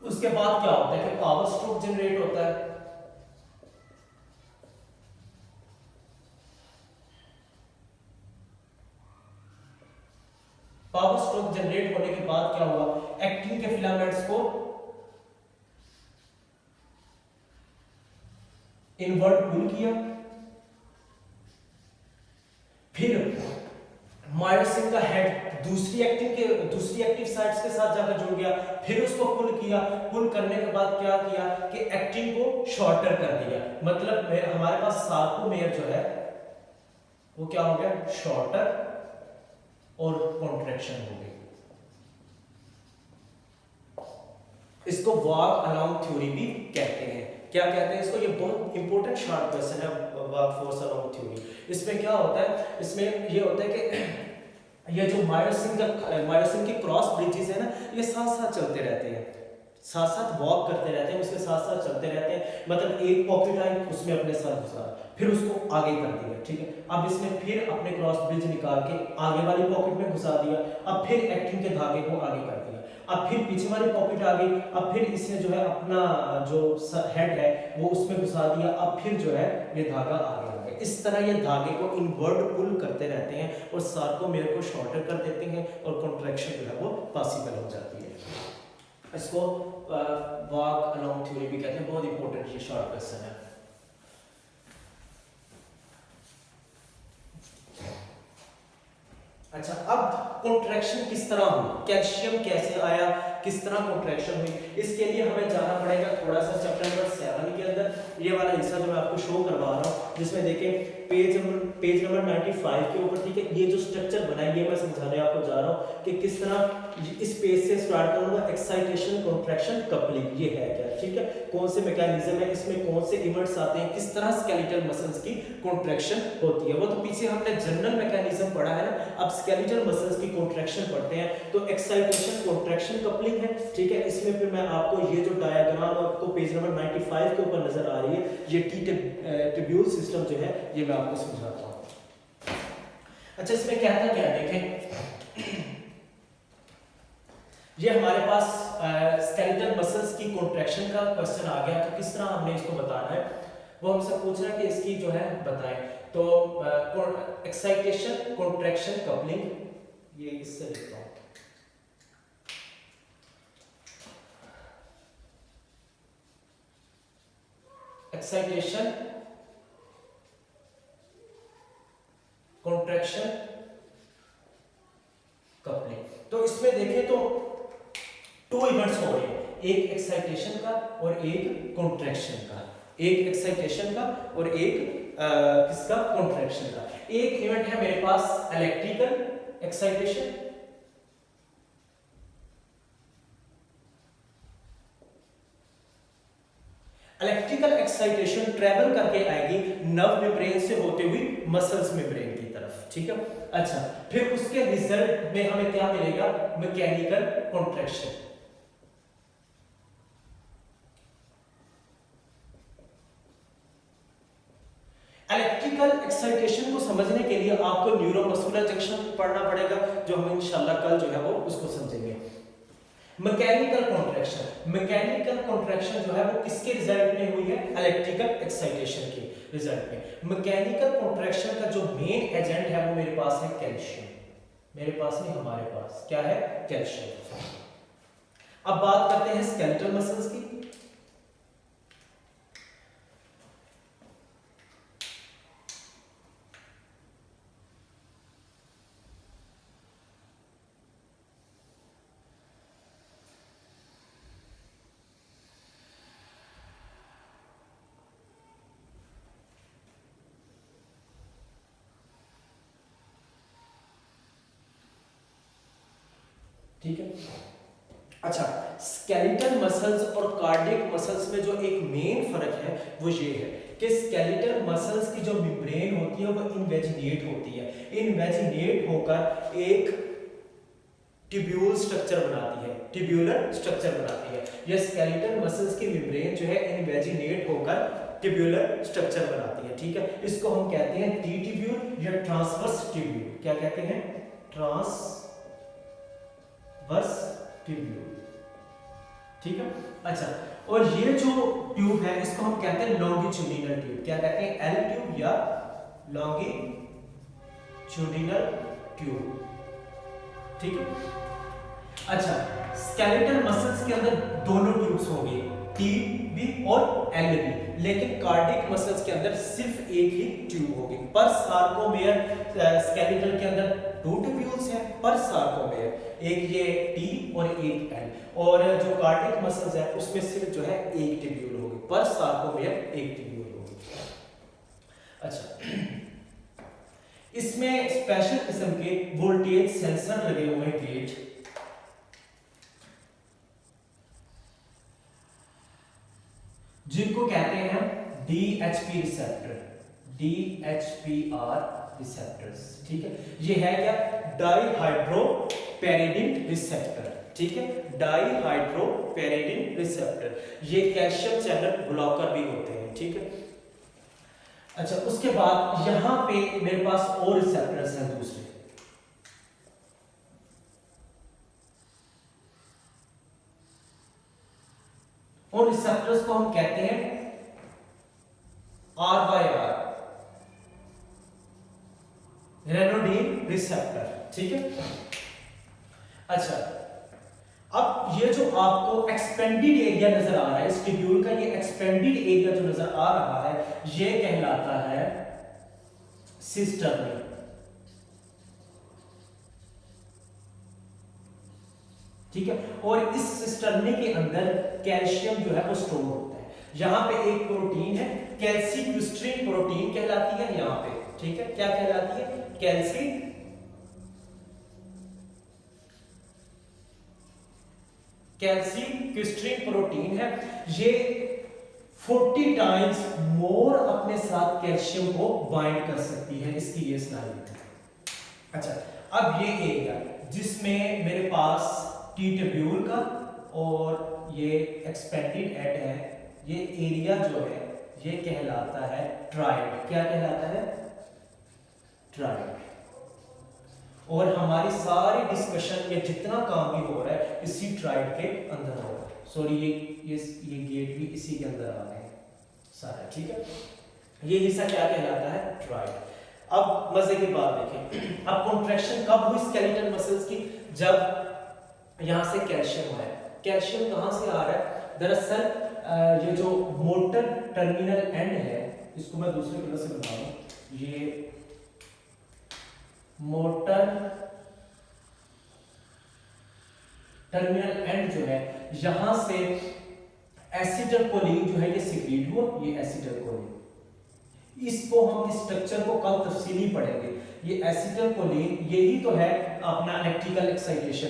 उसके बाद क्या होता है कि पावर स्ट्रोक जनरेट होता है। पावर स्ट्रोक जनरेट होने के बाद क्या हुआ, एक्टिन के फिलामेंट्स को इनवर्ट पुल किया, फिर मायोसिन का हेड दूसरी एक्टिव साइट्स के साथ जाकर जुड़ गया, फिर उसको पुल किया, पुल करने के बाद क्या किया कि एक्टिन को शॉर्टर कर दिया। मतलब हमारे पास सार्कोमेयर जो है वो क्या हो गया, शॉर्टर और कॉन्ट्रैक्शन हो गई। इसको वॉक अलोंग थ्योरी भी कहते हैं। क्या कहते हैं इसको, ये बहुत इंपॉर्टेंट शॉर्ट क्वेश्चन है, वर्क फोर्स अलोंग थ्योरी। इसमें क्या होता है, इसमें ये होता है कि ये जो मायोसिन की क्रॉस ब्रिजेस है ना, ये साथ साथ चलते रहते हैं, साथ साथ वॉक करते रहते हैं, उसके साथ साथ चलते रहते हैं। मतलब एक पॉकेट आई, उसमें अपने साथ घुसा, फिर उसको आगे कर दिया, ठीक है। अब इसने फिर अपने क्रॉस ब्रिज निकाल के आगे वाली पॉकेट में घुसा दिया, अब फिर एक्टिन के धागे को आगे कर दिया, अब फिर पीछे वाली पॉकेट आ गई, अब फिर इसने जो है अपना जो हेड है वो उसमें घुसा दिया, अब फिर जो है ये धागा आगे आ गया। इस तरह ये धागे को इनवर्ट पुल करते रहते हैं और सार्कोमेयर को शॉर्टर कर देते हैं और कॉन्ट्रैक्शन जो है वो पॉसिबल हो जाती है। इसको वॉक अलोंग थ्योरी भी कहते हैं। बहुत इंपॉर्टेंट ये शॉर्ट क्वेश्चन है। अच्छा, अब कॉन्ट्रैक्शन किस तरह हुई, कैल्शियम कैसे आया, किस तरह कॉन्ट्रैक्शन हुई, इसके लिए हमें जाना पड़ेगा थोड़ा सा चैप्टर नंबर 7 के अंदर। ये वाला हिस्सा जो मैं आपको शो करवा रहा हूँ, जिसमें देखें पेज नंबर 95 के ऊपर, ठीक है। ये जो स्ट्रक्चर बनाएंगे मैं समझाने आपको जा रहा हूँ कि किस तरह इस पेज से स्टार्ट करूंगा। एक्साइटेशन, कॉन्ट्रैक्शन, कपलिंग, ये है क्या, ठीक है। कौन से मैकेनिज्म है, इसमें कौन से इवेंट्स आते हैं, किस तरह स्केलेटल मसल्स की कॉन्ट्रैक्शन होती है। वो तो पीछे हमने जनरल मैकेनिज्म पढ़ा है ना। अब स्केलेटल मसल्स की कॉन्ट्रैक्शन पढ़ते हैं। तो एक्साइटेशन, कॉन्ट्रैक्शन, कपलिंग है, ठीक है। इसमें फिर मैं आपको ये जो डायग्राम आपको पेज नंबर 95 के ऊपर नजर आ रही है, ये टी-ट्यूब्यूल सिस्टम जो है, ये मैं आपको समझाता हूँ। अच्छा, इसमें क्या था, क्या देखें, ये हमारे पास स्केलेटल मसल्स की कॉन्ट्रैक्शन का क्वेश्चन आ गया। तो किस तरह हमने इसको बताना है, वो हमसे पूछ रहा है कि इसकी जो है बताएं। तो एक्साइटेशन, कॉन्ट्रैक्शन, कपलिंग, ये इससे लिखता हूँ। Excitation, contraction, coupling. तो इसमें देखें तो टू इवेंट्स हो रहे हैं, एक एक्साइटेशन का और एक कॉन्ट्रैक्शन का। एक एक्साइटेशन का और एक किसका, कॉन्ट्रैक्शन का। एक इवेंट है मेरे पास electrical excitation, electrical excitation travel करके आएगी नर्व मेम्ब्रेन से होते हुए मसल्स मेम्ब्रेन की तरफ, ठीक है। अच्छा, फिर उसके रिजल्ट में हमें क्या मिलेगा, मैकेनिकल कॉन्ट्रैक्शन। इलेक्ट्रिकल एक्साइटेशन को समझने के लिए आपको न्यूरोमस्कुलर जंक्शन पढ़ना पड़ेगा, जो हम इंशाल्लाह कल जो है वो उसको समझेंगे। मैकेनिकल कॉन्ट्रैक्शन, मैकेनिकल कॉन्ट्रैक्शन जो है वो किसके रिजल्ट में हुई है, इलेक्ट्रिकल एक्साइटेशन के रिजल्ट में। मैकेनिकल कॉन्ट्रैक्शन का जो मेन एजेंट है वो मेरे पास है कैल्शियम। मेरे पास नहीं, हमारे पास क्या है, कैल्शियम। अब बात करते हैं स्केलेटल मसल्स की। ठीक है। अच्छा, स्केलेटल मसल्स और कार्डियक मसल्स में जो एक मेन फर्क है वो ये है कि स्केलेटल मसल्स की जो मेम्ब्रेन होती है वो इन्वेजिनेट होती है। इन्वेजिनेट होकर एक ट्यूब्यूल स्ट्रक्चर बनाती है, ट्यूब्यूलर स्ट्रक्चर बनाती है। ये स्केलेटल मसल्स की मेम्ब्रेन जो है इन्वेजिनेट होकर ट्यूब्यूलर स्ट्रक्चर बनाती है, ठीक है। इसको हम कहते हैं टी ट्यूब्यूल या ट्रांसवर्स ट्यूब्यूल। क्या कहते हैं, ट्रांसवर्स ट्यूब्यूल, ठीक है। अच्छा, और ये जो ट्यूब है इसको हम कहते हैं लॉन्गिट्यूडिनल ट्यूब। क्या कहते हैं, एल ट्यूब या लॉन्गिट्यूडिनल ट्यूब, ठीक है। अच्छा, स्केलेटल मसल्स के अंदर दोनों ट्यूब्स होंगे, टी बी और एल बी, लेकिन कार्डियक मसल्स के अंदर सिर्फ एक ही ट्यूब होगी। पर सार्कोमेयर स्केलेटल के अंदर दो ट्यूब्यूल्स हैं पर सार्कोमेयर, एक ये टी और एक एल। और जो कार्डियक मसल्स है उसमें सिर्फ जो है एक ट्यूब्यूल होगी, पर सार्कोमेयर एक ट्यूब्यूल होगी। अच्छा, इसमें स्पेशल किस्म के वोल्टेज सेंसर लगे हुए हैं, गेट, जिनको कहते हैं DHP रिसेप्टर, DHPR रिसेप्टर्स, ठीक है। ये है क्या, डाइहाइड्रोपेरिडिन रिसेप्टर, ठीक है, डाइहाइड्रोपेरिडिन रिसेप्टर। ये कैल्शियम चैनल ब्लॉकर भी होते हैं, ठीक है। अच्छा, उसके बाद यहां पे मेरे पास और रिसेप्टर्स हैं दूसरे, और रिसेप्टर्स को हम कहते हैं RYR, रेनोडिन रिसेप्टर, ठीक है। अच्छा, अब ये जो आपको एक्सपेंडेड एरिया नजर आ रहा है इस ट्यूब्यूल का, ये एक्सपेंडेड एरिया जो नजर आ रहा है ये कहलाता है सिस्टर्नी। ठीक है, और इस सिस्टर्नी के अंदर कैल्शियम जो है वो स्टोर होता है। यहां पे एक प्रोटीन है कैल्सीक्विस्ट्रीन प्रोटीन कहलाती है यहां पे। ठीक है, क्या कहलाती है? कैल्सीक्विस्ट्रीन प्रोटीन है। ये 40 टाइम्स मोर अपने साथ कैल्शियम को बाइंड कर सकती है, इसकी ये स्नायु है। अच्छा, अब ये एरिया जिसमें मेरे पास टी ट्यूब्यूल का और ये एक्सपेंडेड एट है, ये एरिया जो है ये कहलाता है ट्राइड। क्या कहलाता है? ट्राइड। और हमारी सारी डिस्कशन में जितना काम भी हो रहा है इसी ट्राइड के अंदर हो रहा है। सॉरी, ये गेट भी इसी के अंदर आ रहे हैं सारा। ठीक है, ये हिस्सा क्या कहलाता है? ट्राइड। अब मजे की बात देखें, अब कॉन्ट्रैक्शन कब हुई स्केलेटल मसल्स की? जब यहां से कैल्शियम आया। कैल्शियम कहां से आ रहा है? दरअसल ये जो मोटर टर्मिनल एंड है, इसको मैं दूसरे कलर से बना रहा हूं, ये मोटर टर्मिनल एंड जो है यहां से एसिटाइलकोलिन जो है ये सिक्रीट हुआ, ये एसिटाइलकोलिन। इसको हम इस स्ट्रक्चर को कल तफसीली पढ़ेंगे। ये एसिटाइलकोलिन यही तो है अपना इलेक्ट्रिकल एक्साइटेशन।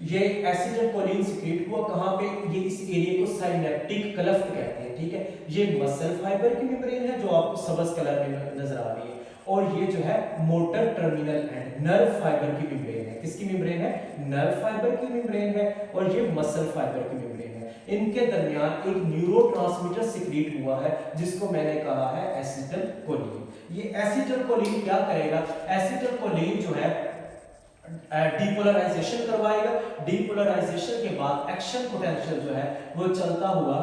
ये एसिटाइलकोलिन सिक्रीट हुआ कहां पे? ये इस एरिया को साइनेप्टिक क्लेफ्ट कहते हैं। ठीक है, ये मसल फाइबर की मेम्ब्रेन है जो आपको सब्ज कलर में नजर आ रही है, और ये जो है motor terminal and nerve fibre की मेम्ब्रेन है। किसकी मेम्ब्रेन है? नर्व फाइबर की मेम्ब्रेन है, और ये मसल फाइबर की मेम्ब्रेन है। इनके दरमियान एक न्यूरोट्रांसमीटर सिक्रीट हुआ है जिसको मैंने कहा है एसिटाइलकोलिन। ये एसिटाइलकोलिन क्या करेगा? एसिटाइलकोलिन जो है डीपोलराइजेशन करवाएगा। डीपोलराइजेशन के बाद एक्शन पोटेंशियल जो है वो चलता हुआ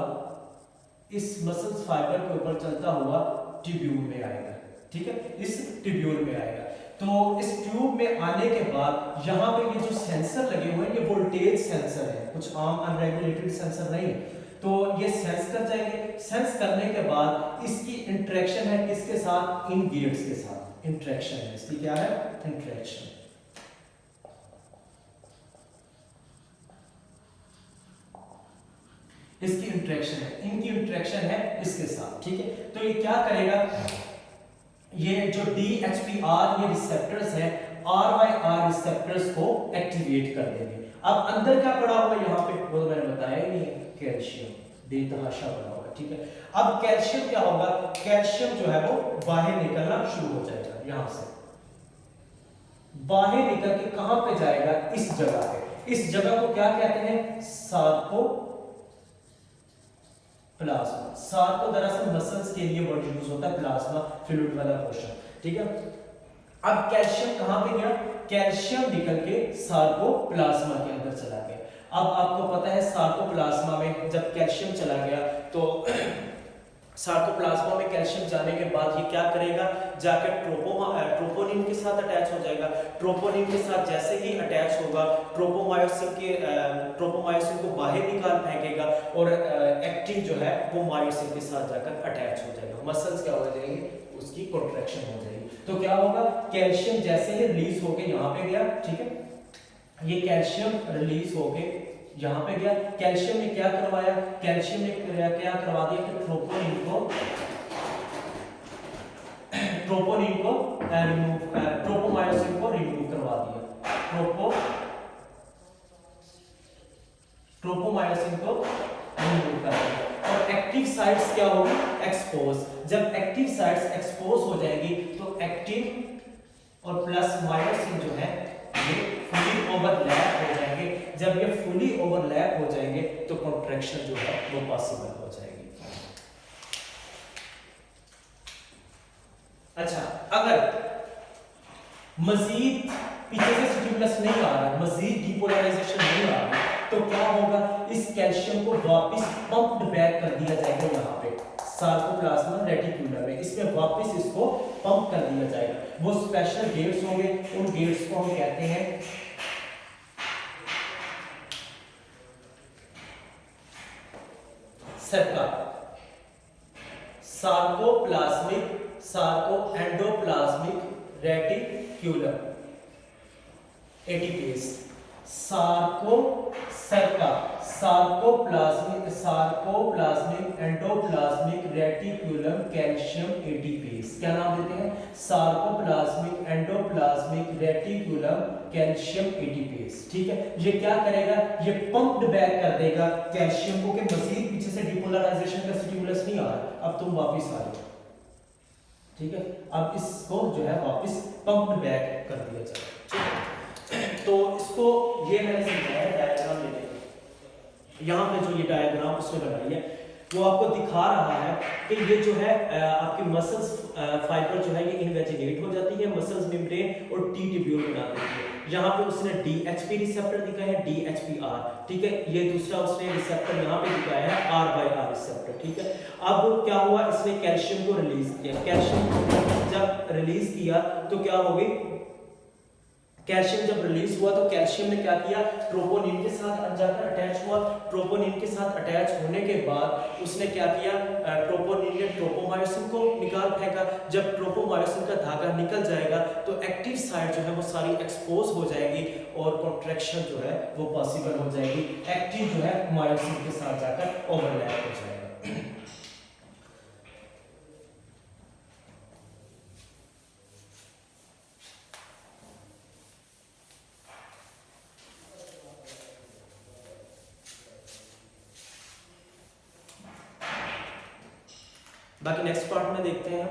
इस मसल फाइबर के ऊपर चलता हुआ ट्यूब्यूल में आएगा। ठीक है, इस ट्यूब्यूल में आएगा। तो इस ट्यूब में आने के बाद यहाँ पे ये जो सेंसर लगे हुए हैं ये वोल्टेज सेंसर है, कुछ आम अनरेगुलेटेड सेंसर नहीं। तो ये सेंस कर जाएंगे। सेंस करने के बाद इसकी इंटरेक्शन है किसके साथ? इन गेट्स के साथ इंटरेक्शन है इसकी। क्या है? इंटरेक्शन। इसकी इंटरेक्शन है, इनकी इंटरेक्शन है इसके साथ। ठीक है, तो ये क्या करेगा? ये जो DHPR ये रिसेप्टर्स हैं RYR रिसेप्टर्स को एक्टिवेट कर देंगे। अब अंदर क्या पड़ा हुआ यहाँ पे? वो तो मैंने बताया ही नहीं, कैल्शियम बेतहाशा पड़ा हुआ। ठीक है, अब कैल्शियम क्या होगा? कैल्शियम जो है वो बाहर निकलना शुरू हो जाएगा। यहां से बाहर निकल के कहां पे जाएगा? इस जगह पे। इस जगह को क्या कहते हैं? सार्कोप्लाज्मा। सार्को दरअसल मसल्स के लिए वर्ड यूज होता है, प्लाज्मा फ्लूइड वाला पोर्शन। ठीक है, अब कैल्शियम कहां पे गया? कैल्शियम निकल के सार्कोप्लाज्मा के अंदर चला गया। अब आपको पता है सार्कोप्लाज्मा में जब कैल्शियम चला गया तो सार्कोप्लाज्मा में कैल्शियम जाने के बाद ये क्या करेगा? जाकर ट्रोपोनिन के साथ अटैच हो जाएगा। ट्रोपोनिन के साथ जैसे ही अटैच होगा ट्रोपोमायोसिन को बाहर निकाल फेंकेगा और एक्टिन जो है वो मायोसिन के साथ जाकर अटैच हो जाएगा। मसल्स क्या हो जाएंगे? उसकी कॉन्ट्रैक्शन हो जाएगी। तो क्या होगा? कैल्शियम जैसे ही रिलीज होके यहाँ पे गया। ठीक है, ये कैल्शियम रिलीज होके यहां पे गया। कैल्शियम ने क्या करवाया? कैल्शियम ने क्या करवा दिया कि ट्रोपोनिन को ट्रोपोमायोसिन को रिमूव करवा दिया। ट्रोपोमायोसिन को रिमूव कर दिया और एक्टिव साइट्स क्या होगी? एक्सपोज। जब एक्टिव साइट्स एक्सपोज हो जाएगी तो एक्टिन और प्लस मायोसिन जो है ये फुली ओवरलैप हो जाएंगे। जब ये फुली ओवरलैप हो जाएंगे तो कॉन्ट्रैक्शन जो है वो पॉसिबल हो जाएगी। अच्छा, अगर मजीद पीछे से स्टिमुलस नहीं आ रहा, मजीद डिपोलराइजेशन नहीं आ रहा, तो क्या होगा? इस कैल्शियम को वापस पंप्ड बैक कर दिया जाएगा यहाँ पे सार्कोप्लाज्मा रेटिकुलम में। इसमें वापस इसको पंप कर दिया जाएगा। वो स्पेशल गेट्स होंगे, उन गेट्स को हम कहते हैं sarco, sarco endoplasmic reticulum ATPase, sarcoplasmic endoplasmic reticulum calcium ATPase. क्या नाम देते हैं? Sarcoplasmic endoplasmic reticulum calcium ATPase. ठीक है, ये क्या करेगा? ये पंप्ड बैक कर देगा कैल्शियम को, कि मजीद पीछे से डिपोलराइजेशन का स्टिमुलस नहीं आ रहा, अब तुम वापस आ जाओ। ठीक है, अब इसको जो है वापस पंप्ड बैक कर दिया जाए। ठीक है, तो इसको ये मैंने समझाया डायग्राम लेके। यहाँ पे जो ये डायग्राम उसने बनाई है वो आपको दिखा रहा है कि ये जो है आपकी मसल्स फाइबर जो है ये इनवेजिनेट हो जाती है, मसल्स मेम्ब्रेन और टी ट्यूब्यूल बना देती है। यहाँ पे उसने DHP रिसेप्टर दिखाया है, DHPR। ठीक है, ये दूसरा उसने रिसेप्टर यहाँ पे दिखाया है RYR रिसेप्टर। ठीक है, अब क्या हुआ? इसने कैल्शियम को रिलीज किया। कैल्शियम जब रिलीज किया तो क्या हो गई? कैल्शियम जब रिलीज हुआ तो कैल्शियम ने क्या किया? ट्रोपोनिन के साथ जाकर अटैच हुआ। ट्रोपोनिन के साथ अटैच होने के बाद उसने क्या किया? ट्रोपोनिन ने ट्रोपोमायोसिन को निकाल फेंका। जब ट्रोपोमायोसिन का धागा निकल जाएगा तो एक्टिव साइट जो है वो सारी एक्सपोज हो जाएगी और कॉन्ट्रैक्शन जो है वो पॉसिबल हो जाएगी। एक्टिव जो है मायोसिन के साथ जाकर ओवरलैप हो जाएगा। बाकी नेक्स्ट पार्ट में देखते हैं हम।